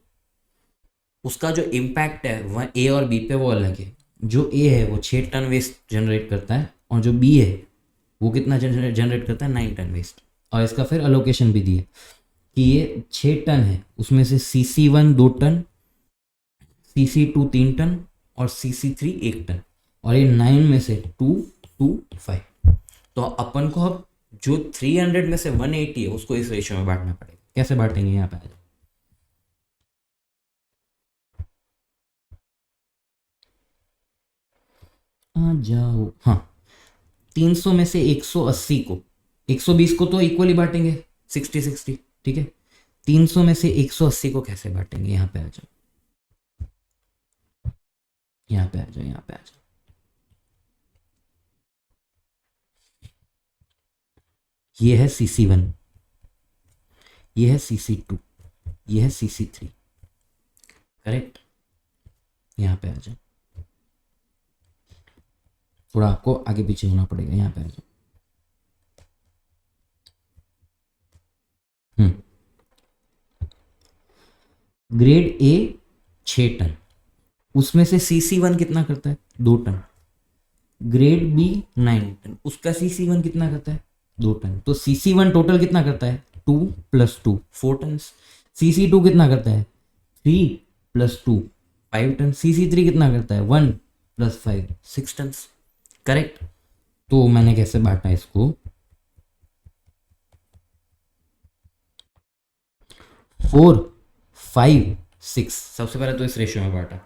उसका जो इम्पैक्ट है वह ए और बी पे वो अलग है। जो ए है वो 6 टन वेस्ट जनरेट करता है, और जो बी है वो कितना जनरेट करता है, 9 टन वेस्ट। और इसका फिर अलोकेशन भी दिया कि ये 6 टन है, उसमें से CC1 2 टन, CC2 3 टन और CC3 1 टन, और ये 9 में से 2 2 5। तो अपन को अब जो 300 में से 180 है उसको इस रेशियो में बांटना पड़ेगा। कैसे बांटेंगे, यहाँ पे आ जाओ। हाँ 300 में से 180 को, 120 को तो इक्वली बांटेंगे 60-60, ठीक है। 300 में से 180 को कैसे बांटेंगे, यहाँ पे आ जाओ, यहाँ पे आ जाओ, यहाँ पे आ जाओ। ये है CC1, ये है CC2, ये है CC3, करेक्ट। यहाँ पे आ जाओ, थोड़ा आपको आगे पीछे होना पड़ेगा, यहाँ पे आ जाओ। ग्रेड ए 6 टन, उसमें से CC1 कितना करता है, 2 टन। ग्रेड बी 9 टन, उसका CC1 कितना करता है, 2 टन। तो CC1 टोटल कितना करता है, 2 + 2 4 टन। CC2 कितना करता है, 3 + 2 5 टन। CC3 कितना करता है, 1 + 5 6 टन, करेक्ट। तो मैंने कैसे बांटा इसको, 4 5 6, सबसे पहले तो इस रेशियो में बांटा,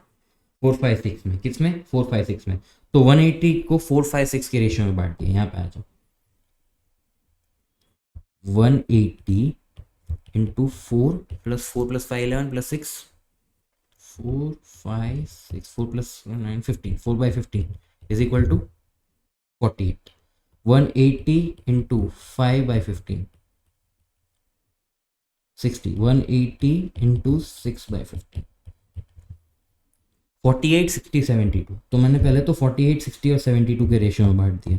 4 5 6 में, किस में, 4 5 6 में। तो 180 को 4 5 6 के रेशियो में बांट दिया। यहाँ पे आ जाओ, 180 into 4 + 4 + 5 11 + 6 4 5 6 4 + 9 15 4/15 is equal to 48। 180 into 5/15 60, 180 into 6/15 48 60 72। तो मैंने पहले तो 48 60 और 72 के रेशियो में बांट दिया,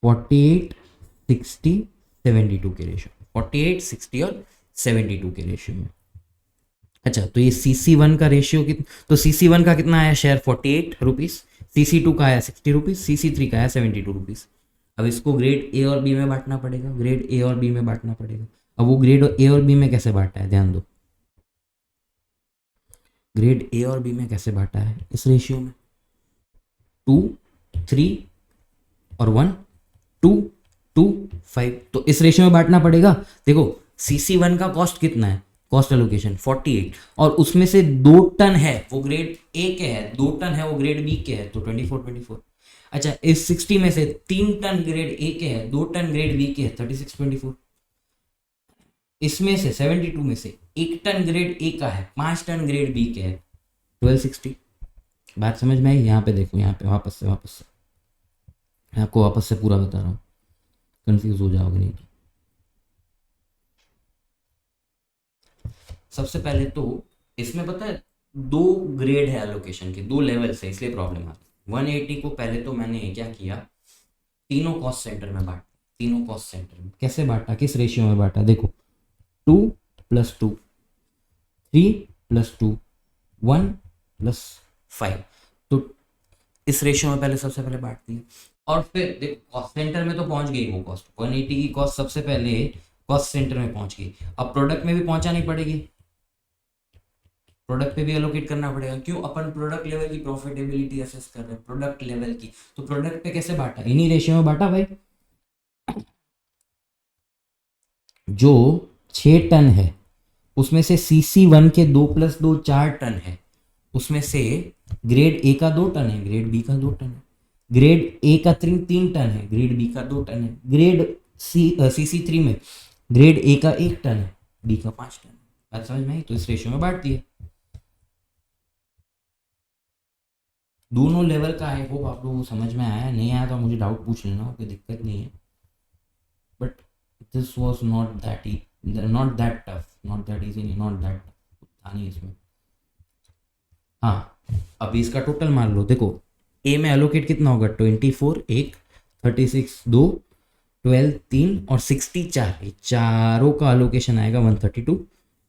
48 60 72 के रेशियो, 48, 60 और 72 के रेशियो में। अच्छा, तो ये CC1 का रेशियो कितना, तो CC1 का कितना आया शेयर 48 रुपीज़, CC2 का आया 60 रुपीज़, CC3 का आया 72 रुपीज़। अब इसको ग्रेड ए और बी में बांटना पड़ेगा, ग्रेड ए और बी में बांटना पड़ेगा। अब वो ग्रेड ए और बी में कैसे बांटा है, ध्यान दो, ग्रेड ए और बी में कैसे बांटा है, इस रेशियो में 2, 3 और 1, 2, 2, 5, तो इस रेशियो में बांटना पड़ेगा। देखो CC1 का कॉस्ट कितना है, कॉस्ट एलोकेशन 48, और उसमें से 2 टन है वो ग्रेड ए के है, 2 टन है वो ग्रेड बी के है, तो 24। अच्छा, इस 60 में से 3 टन ग्रेड ए के है, 2 टन ग्रेड बी के है, 36, 24। इसमें से 72 में से 1 टन ग्रेड ए का है, 5 टन ग्रेड बी के है, 1260। बात समझ में आई? यहाँ पे देखो, यहाँ पे वापस से मैं आपको वापस से पूरा बता रहा हूँ, कंफ्यूज हो जाओगे नहीं तो। सबसे पहले तो इसमें पता है 2 ग्रेड है एलोकेशन के, 2 लेवल से, इसलिए प्रॉब्लम आती है। 180 को पहले तो मैंने क्या किया, तीनों कॉस्ट सेंटर में बांटा, तीनों कॉस्ट सेंटर में कैसे बांटा, किस रेशियो में बांटा, देखो 2 + 2, 3 + 2, 1 + 5, तो इस रेशियो में पहले सबसे पहले बांट दिया। और फिर देखो कॉस्ट सेंटर में तो पहुंच गई वो कॉस्ट, 180 की कॉस्ट सबसे पहले कॉस्ट सेंटर में पहुंच गई। अब प्रोडक्ट में भी पहुंचानी पड़ेगी, प्रोडक्ट पे भी एलोकेट करना पड़ेगा। क्यों? अपन प्रोडक्ट लेवल की प्रॉफिटेबिलिटी असेस कर रहे हैं, प्रोडक्ट लेवल की, तो प्रोडक्ट पे कैसे बांटा, इन्हीं रेशियो में बांटा भाई। जो 6 टन है उसमें से CC1 के 2 + 2 4 टन है, उसमें से ग्रेड ए का 2 टन है, ग्रेड बी का 2 टन है, ग्रेड ए का 3 टन है, ग्रेड बी का 2 टन है, ग्रेड CC3 में ग्रेड ए का 1 टन है, बी का 5 टन है। बात समझ में आई? तो इस रेशियो में बांट दिए। दोनों लेवल का है, वो आप लोगों को समझ में आया, नहीं आया तो मुझे डाउट पूछ लेना, कोई दिक्कत नहीं है। But this was not that tough, not that easy, not that था नहीं इसमें। हाँ, अभी इसका टोटल मान लो, देखो ए में एलोकेट कितना होगा, 24 1, 36 2, 12 3 और 60 4, ये चारों का एलोकेशन आएगा 132।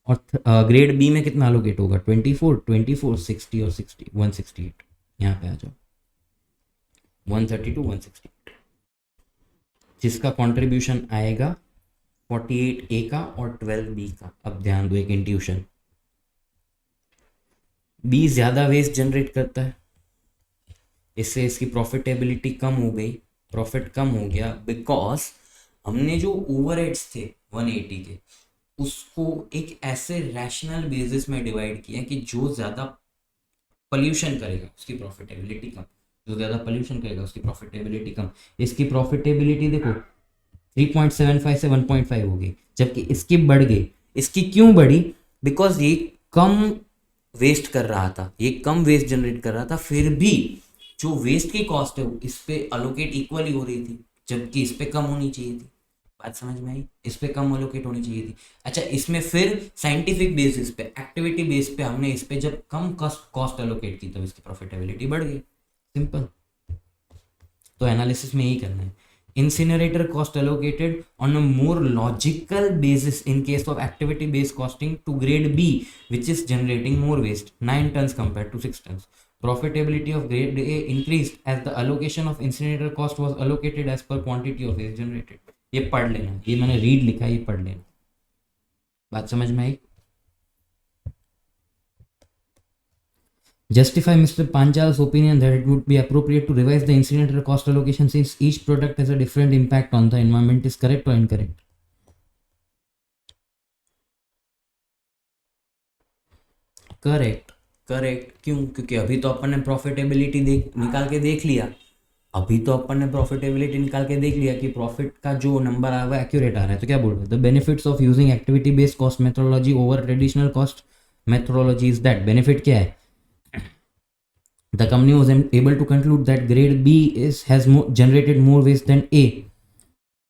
और ग्रेड बी में कितना एलोकेट होगा, 24 24 60 और 60 168। यहाँ पे आ जाओ, 132 168, जिसका कंट्रीब्यूशन आएगा 48 ए का और 12 बी का। अब ध्यान दो, एक इंट्यूशन, बी ज़्यादा वेस्ट जनरेट करता है, इससे इसकी प्रॉफिटेबिलिटी कम हो गई, प्रॉफिट कम हो गया, बिकॉज हमने जो ओवरहेड्स थे 180 के उसको एक ऐसे रैशनल बेसिस में डिवाइड किया कि जो ज़्यादा पोल्यूशन करेगा उसकी प्रॉफिटेबिलिटी कम, जो ज़्यादा पोल्यूशन करेगा उसकी प्रॉफिटेबिलिटी कम। इसकी प्रॉफिटेबिलिटी देखो 3.75 से 1.5 हो गई, जबकि इसकी बढ़ गई। इसकी क्यों बढ़ी? बिकॉज ये कम वेस्ट कर रहा था, ये कम वेस्ट जनरेट कर रहा था, फिर भी जो वेस्ट की कॉस्ट है इस पे अलोकेट इक्वली हो रही थी, जबकि इस पे कम होनी चाहिए थी। बात समझ में आई? इस पे कम अलोकेट होनी चाहिए थी। अच्छा, इसमें फिर साइंटिफिक बेसिस पे, एक्टिविटी बेस पे हमने इस पे जब कम कॉस्ट अलोकेट की तब इसकी प्रॉफिटेबिलिटी बढ़ गई, सिंपल। तो एनालिसिस में यही करना है, incinerator cost allocated on a more logical basis in case of activity based costing to grade B, which is generating more waste, 9 tons compared to 6 tons. Profitability of grade A increased as the allocation of incinerator cost was allocated as per quantity of waste generated. ये पढ़ लेना, ये मैंने read लिखा है, ये पढ़ लेना। बात समझ में आई? Justify Mr. Panchal's opinion that it would be appropriate to revise the incinerator cost allocation since each product has a different impact on the environment is correct or incorrect? Correct, correct. क्यों? क्योंकि अभी तो अपन ने profitability निकाल के देख लिया, अभी तो अपन ने प्रॉफिटेबिलिटी निकाल के देख लिया कि प्रॉफिट का जो नंबर आ रहा है एक्यूरेट आ रहा है। तो क्या बोल रहे हैं? The benefits of using activity based cost methodology over traditional cost methodology is that, benefit क्या है? The company was able to conclude that grade B has generated more waste than A.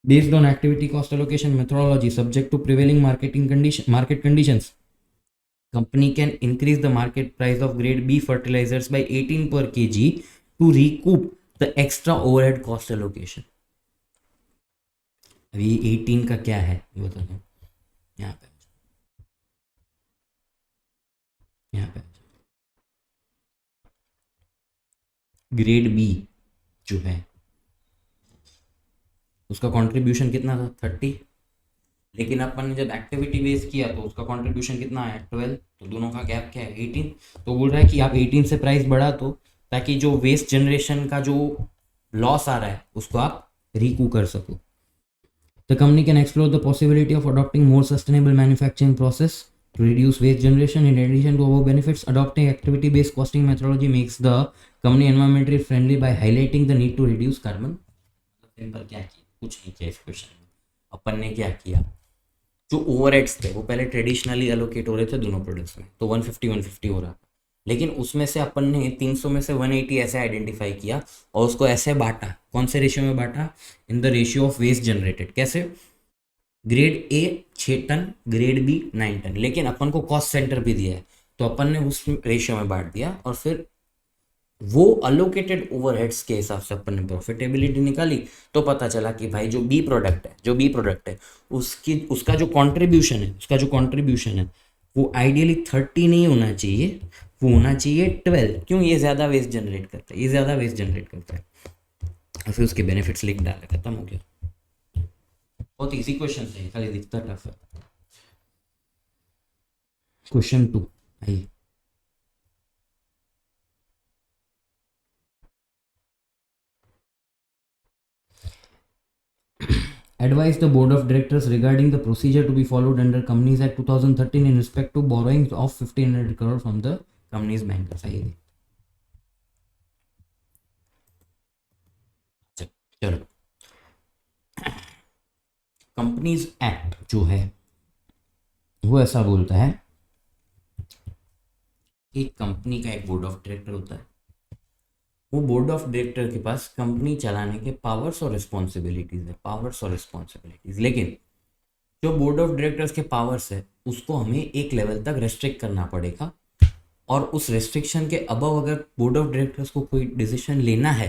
Based on activity cost allocation methodology subject to prevailing market conditions, company can increase the market price of grade B fertilizers by 18 per kg to recoup the extra overhead cost allocation. अभी 18 का क्या है ये बता दो। यहाँ पे यहाँ पे ग्रेड बी जो है उसका कंट्रीब्यूशन कितना था 30, लेकिन अपन ने जब एक्टिविटी बेस किया तो उसका कंट्रीब्यूशन कितना है 12, तो दोनों का गैप क्या है 18। तो बोल रहा है कि आप 18 से प्राइस बढ़ा दो ताकि जो वेस्ट जनरेशन का जो लॉस आ रहा है उसको आप रिकू कर सको। The company can explore the possibility of adopting more sustainable manufacturing process to reduce waste generation. In addition to above benefits, adopting activity-based costing methodology makes the company environmentally friendly by highlighting the need to reduce carbon। Simple क्या किया, कुछ नहीं किया इस question में। अपन ने क्या किया, जो ओवरहेड्स थे वो पहले ट्रेडिशनली एलोकेट हो रहे थे दोनों प्रोडक्ट्स में, तो 150 हो रहा था, लेकिन उसमें से अपन ने 300 में से 180 ऐसे आइडेंटिफाई किया और उसको ऐसे बांटा। कौन से रेशियो में बांटा, in the ratio of waste generated. कैसे, grade A 6 ton, grade B 9 ton, लेकिन अपन को कॉस्ट सेंटर भी दिया है तो अपन ने उस रेशियो में बांट दिया और फिर वो अलोकेटेड ओवरहेड्स के हिसाब से अपन ने प्रॉफिटेबिलिटी निकाली। तो पता चला कि भाई जो बी प्रोडक्ट है उसका जो कंट्रीब्यूशन है वो आइडियली 30 नहीं होना चाहिए, वो होना चाहिए 12। क्यों, ये ज़्यादा वेस्ट जनरेट करता है, और फिर उसके बेनिफिट्स लिख डाले, खत्म हो गया। बहुत इजी क्वेश्चन है, खाली दिखता टफ है। क्वेश्चन 2 आइए। Advise the board of directors regarding the procedure to be followed under Companies Act 2013 in respect to borrowings of 1500 crore from the company's bankers। आइए चलो, कंपनीज एक्ट जो है वो ऐसा बोलता है कि कंपनी का एक बोर्ड ऑफ डायरेक्टर होता है। वो बोर्ड ऑफ डायरेक्टर के पास कंपनी चलाने के पावर्स और रिस्पॉन्सिबिलिटीज है, लेकिन जो बोर्ड ऑफ डायरेक्टर्स के पावर्स है उसको हमें एक लेवल तक रेस्ट्रिक्ट करना पड़ेगा, और उस रेस्ट्रिक्शन के अबव अगर बोर्ड ऑफ डायरेक्टर्स को कोई डिसीजन लेना है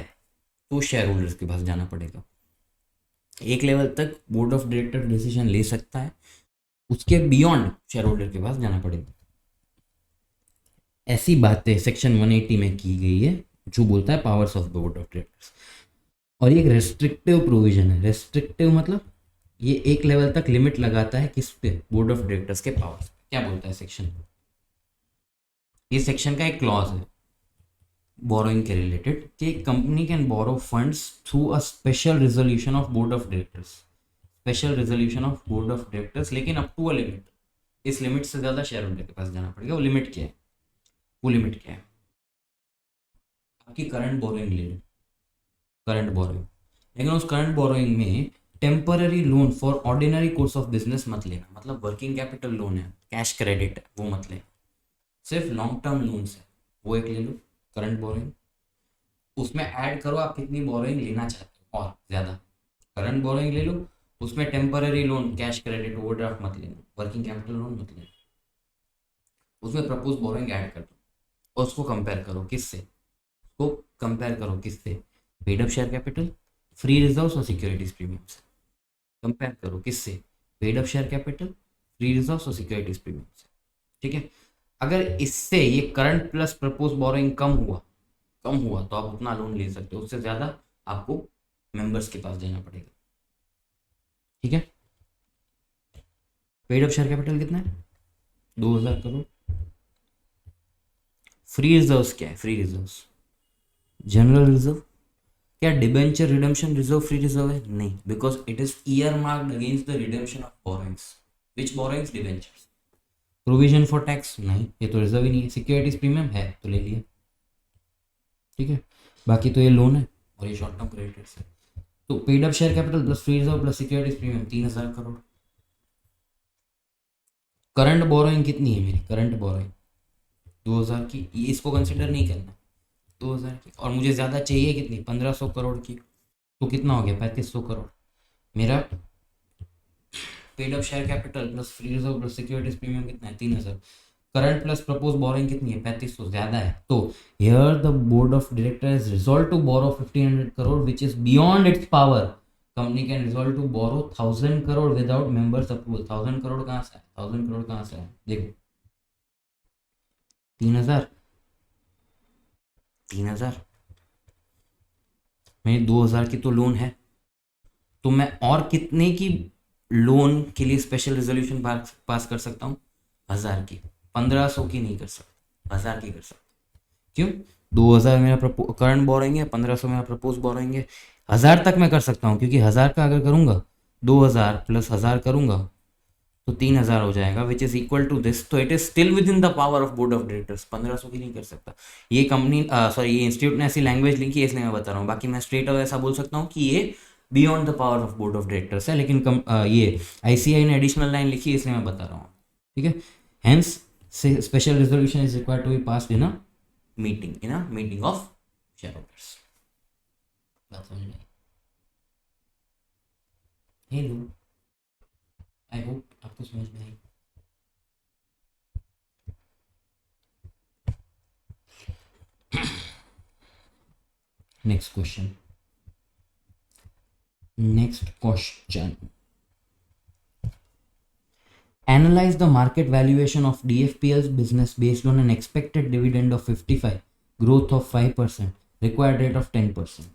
तो शेयर होल्डर्स के पास जाना पड़ेगा। एक लेवल तक बोर्ड ऑफ डायरेक्टर डिसीजन ले सकता है, उसके बियॉन्ड शेयर होल्डर के पास जाना पड़ेगा। ऐसी बातें सेक्शन 180 में की गई है जो बोलता है powers of board of directors, और ये एक रेस्ट्रिक्टिव प्रोविजन है। रेस्ट्रिक्टिव मतलब ये एक लेवल तक लिमिट लगाता है किस पे, बोर्ड ऑफ डायरेक्टर्स के पावर्स। क्या बोलता है सेक्शन, ये सेक्शन का एक क्लॉज है बोरोइंग के रिलेटेड कि company can borrow funds through a special resolution of board of directors, लेकिन अप टू अ लिमिट। इस लिमिट से ज़्यादा शेयर होल्डर के पास जाना पड़ेगा। वो लिमिट क्या है, आपकी करंट बोरोइंग ले लो, लेकिन उस करंट बोरोइंग में temporary loan for ordinary course of business मत लेना, मतलब वर्किंग कैपिटल लोन है, कैश क्रेडिट है, वो मत लेना। सिर्फ लॉन्ग टर्म लोन्स है वो एक ले लो करंट बोरोइंग, उसमें ऐड करो आप कितनी बोरोइंग लेना चाहते हो और ज़्यादा। करंट बोरोइंग ले लो, उसमें temporary loan, cash credit, overdraft मत लेना, वर्किंग कैपिटल लोन मत लेना, उसमें प्रपोज बोरोइंग ऐड कर दो और उसको कंपेयर करो किससे, paid up share capital, free reserves और सिक्योरिटीज प्रीमियम से कंपेयर करो। किससे, paid up share capital, free reserves और सिक्योरिटीज प्रीमियम से। ठीक है, अगर इससे ये करंट प्लस प्रपोज बोरोइंग कम हुआ तो आप उतना लोन ले सकते हो, उससे ज़्यादा आपको मेंबर्स के पास देना पड़ेगा। ठीक है, पेड अप शेयर कैपिटल कितना है 2000 करोड़। फ्री रिजर्व्स क्या है, फ्री रिजर्व्स जनरल रिजर्व। क्या debenture redemption reserve free reserve है? नहीं, because it is year marked against the redemption of borrowings. Which borrowings? Debentures. Provision for tax नहीं, ये तो रिजर्व ही नहीं है। सिक्योरिटीज प्रीमियम है तो ले लिया, ठीक है। बाकी तो ये लोन है और ये शॉर्ट टर्म क्रेडिटर्स है। तो paid up share capital plus free reserve plus securities premium 3000 crore. Current borrowing कितनी है मेरी? करंट बोरोइंग 2000 की, ये इसको कंसिडर नहीं करना 2000 की, और मुझे ज़्यादा चाहिए कितनी? 1500 करोड़ की। तो कितना हो गया? 3500 करोड़। मेरा paid up share capital plus free reserve plus securities premium कितना है? 3000। करंट प्लस प्रपोज बोरोइंग कितनी है? 3500, ज़्यादा है। तो here the board of director has resolved to borrow 1500 crore which is beyond its power. Company can resolve to borrow 1,000 crore without members approval. 1,000 crore कहाँ से है? 1,000 करोड़ कहाँ से है? देखो 3,000, 3,000 मेरी 2,000 की तो लोन है, तो मैं और कितने की लोन के लिए स्पेशल रेजोल्यूशन पास कर सकता हूँ? 1,000 की। 1,500 की नहीं कर सकता, 1,000 की कर सकता। क्यों? 2,000 मेरा करंट बोरोइंग है, 1,500 मेरा प्रपोज बोरोइंग है। 1,000 तक मैं कर सकता हूँ, क्योंकि 1,000 का अगर करूँगा 2,000 प्लस 1,000 करूँगा तो 3,000 हो जाएगा, which is equal to this. तो it is still within the power of board of directors. 1,500 की नहीं कर सकता। ये कंपनी सॉरी ये इंस्टीट्यूट ने ऐसी लैंग्वेज लिखी है, इसलिए मैं बता रहा हूँ। बाकी मैं स्ट्रेट अवे ऐसा बोल सकता हूँ कि ये beyond the power of board of directors है, लेकिन ये आईसीआई ने एडिशनल लाइन लिखी है, इसलिए मैं बता रहा हूँ। ठीक है, hence special resolution is required to be passed in a meeting of shareholders. बात समझ में आई? हेलो, आई होप आपको समझ में आई। Next question, analyze the market valuation of DFPL's business based on an expected dividend of 55, growth of 5%, required rate of 10%.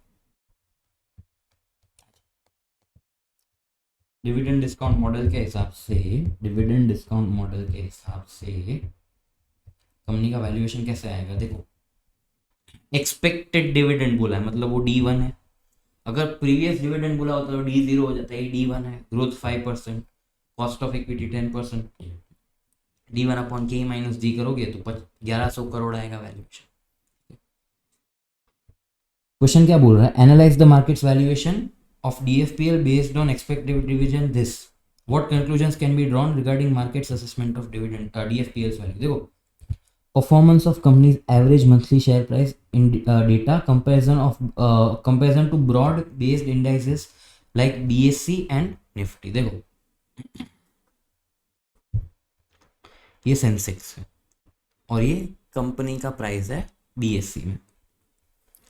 Dividend discount model के हिसाब से कंपनी का वैल्यूएशन कैसे आएगा? देखो, एक्सपेक्टेड डिविडेंड बोला है, मतलब वो D1 है। अगर प्रीवियस डिविडेंड बोला होता तो D0 हो जाता है, D1 है। Growth 5%, cost of equity 10%, D1 upon K minus D करोगे तो 1,100 करोड़ आएगा वैल्यूएशन। क्वेश्चन क्या बोल रहा है? Analyse the markets valuation of DFPL based on expected dividend this. What conclusions can be drawn regarding market's assessment of dividend DFPL's value? देखो, performance of company's average monthly share price in data comparison to broad based indices like BSE and Nifty. देखो, ये Sensex है और ये company का price है BSE में।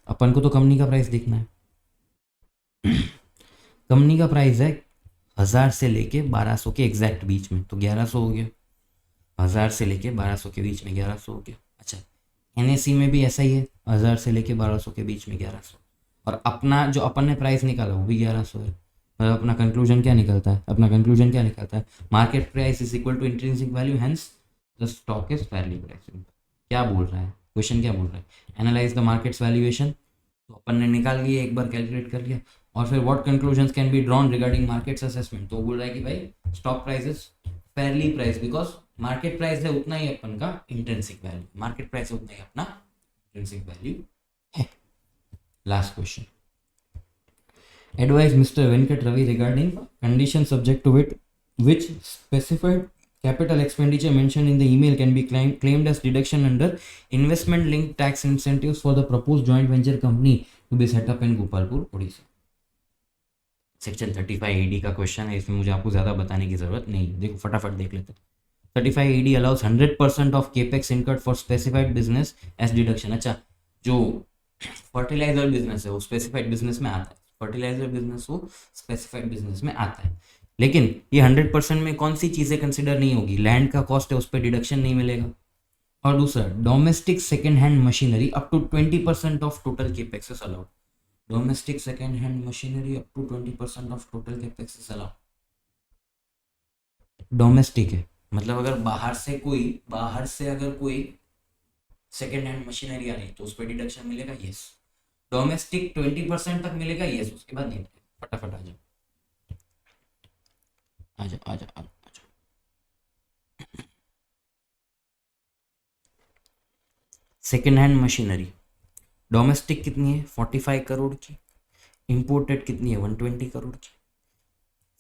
अपन को तो कंपनी का प्राइस देखना है। कंपनी का प्राइस है 1,000 से लेके 1,200 के एग्जैक्ट बीच में, तो 1,100 हो गया। 1,000 से लेके 1,200 के बीच में 1,100 हो गया। अच्छा, NSE में भी ऐसा ही है, 1,000 से लेके 1,200 के बीच में 1,100। और अपना जो अपन ने प्राइस निकाला वो भी 1,100 है। मतलब अपना कंक्लूजन क्या निकलता है? Market price is equal to intrinsic value, hence the stock is fairly priced. क्या बोल रहा है क्वेश्चन? क्या बोल रहा है? एनालाइज द मार्केट्स वैल्यूएशन, तो अपन ने निकाल लिया, एक बार कैलकुलेट कर लिया। और फिर what conclusions can be drawn regarding markets assessment, तो बोल रहा है कि भाई stock price is fairly price because market price है उतना ही अपन का इंट्रिंसिक वैल्यू, मार्केट प्राइस उतना ही अपना इंट्रिंसिक वैल्यू है। Last question, advise mister Venkat Ravi regarding condition subject to it which specified capital expenditure mentioned in the email can be claimed as deduction under investment linked tax incentives for the proposed joint venture company to be set up in Gopalpur, Odisha. Section 35 का question है, इसमें मुझे आपको ज़्यादा बताने की ज़रूरत नहीं। देखो फटाफट देख लेते हैं। 35 allows 100% of capex incurred for specified business as deduction. अच्छा, जो फर्टिलाइजर बिजनेस है वो स्पेसिफाइड बिजनेस में आता है, फर्टिलाइजर बिजनेस वो स्पेसिफाइड बिजनेस में आता है। लेकिन ये 100% में कौन सी चीज़ें कंसिडर नहीं होगी? लैंड का कॉस्ट है, उस पर डिडक्शन नहीं मिलेगा। और दूसरा, domestic second hand machinery up to 20% of total capex is allowed. Domestic second hand machinery up to 20% of total capex is allowed. Domestic है, मतलब अगर बाहर से अगर कोई सेकेंड हैंड मशीनरी आ रही है तो उस पर डिडक्शन मिलेगा, यस। डोमेस्टिक 20% तक मिलेगा, यस। उसके बाद नहीं। फटाफट आ जाओ। सेकेंड हैंड मशीनरी डोमेस्टिक कितनी है? 45 करोड़ की। इंपोर्टेड कितनी है? 120 करोड़ की।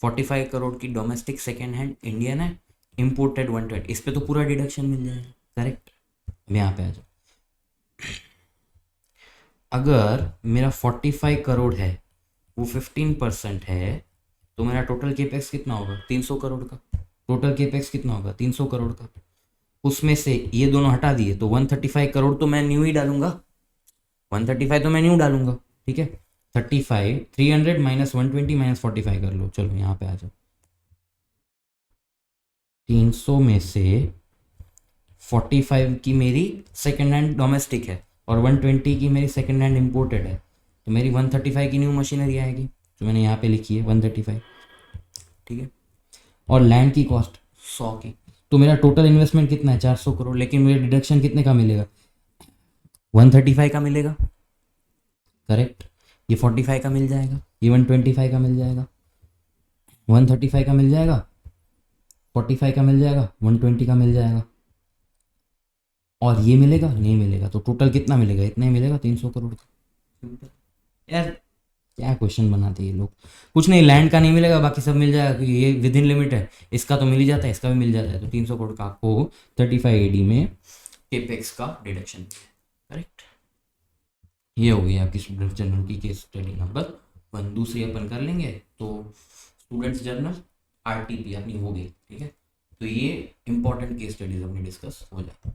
45 करोड़ की डोमेस्टिक सेकेंड हैंड इंडियन है, इंपोर्टेड 120। इस पे तो पूरा डिडक्शन मिल जाएगा, करेक्ट। अब यहाँ पे आ जाओ, अगर मेरा 45 करोड़ है, वो 15% है, तो मेरा टोटल केपेक्स कितना होगा? 300 करोड़ का। टोटल केपेक्स कितना होगा? 300 करोड़ का। उसमें से ये दोनों हटा दिए तो 135 करोड़ तो मैं न्यू ही डालूंगा, 135 तो मैं न्यू डालूंगा, ठीक है। 35, 300 माइनस 120 माइनस 45 कर लो। चलो यहाँ पे आ जाओ। 300 में से 45 की मेरी सेकेंड हैंड डोमेस्टिक है और 120 की मेरी सेकेंड हैंड इम्पोर्टेड है, तो मेरी 135 की न्यू मशीनरी आएगी जो मैंने यहाँ पे लिखी है 135। ठीक है। और लैंड की कॉस्ट 100 की, तो मेरा टोटल इन्वेस्टमेंट कितना है 400 करोड़, लेकिन मुझे डिडक्शन कितने का मिलेगा 135 का मिलेगा। करेक्ट। ये 45 का मिल जाएगा, ये 125 का मिल जाएगा, 135 का मिल जाएगा, 45 का मिल जाएगा, 120 का मिल जाएगा, और ये मिलेगा नहीं मिलेगा, तो टोटल कितना मिलेगा, इतना ही मिलेगा 300 करोड़ का। यार क्या क्वेश्चन बनाते हैं ये लोग। कुछ नहीं, लैंड का नहीं मिलेगा, बाकी सब मिल जाएगा क्योंकि ये विद इन लिमिट है, इसका तो मिल ही जाता है, इसका भी मिल जाता है, तो 300 करोड़ का आपको 35 AD में केपेक्स का डिडक्शन। करेक्ट। ये हो गई आपकी स्टूडेंट जर्नल की केस स्टडी नंबर 1। दूसरी अपन कर लेंगे तो स्टूडेंट्स जर्नल RTP अपनी हो गई। ठीक है, तो ये इंपॉर्टेंट केस स्टडीज अपनी डिस्कस हो जाए।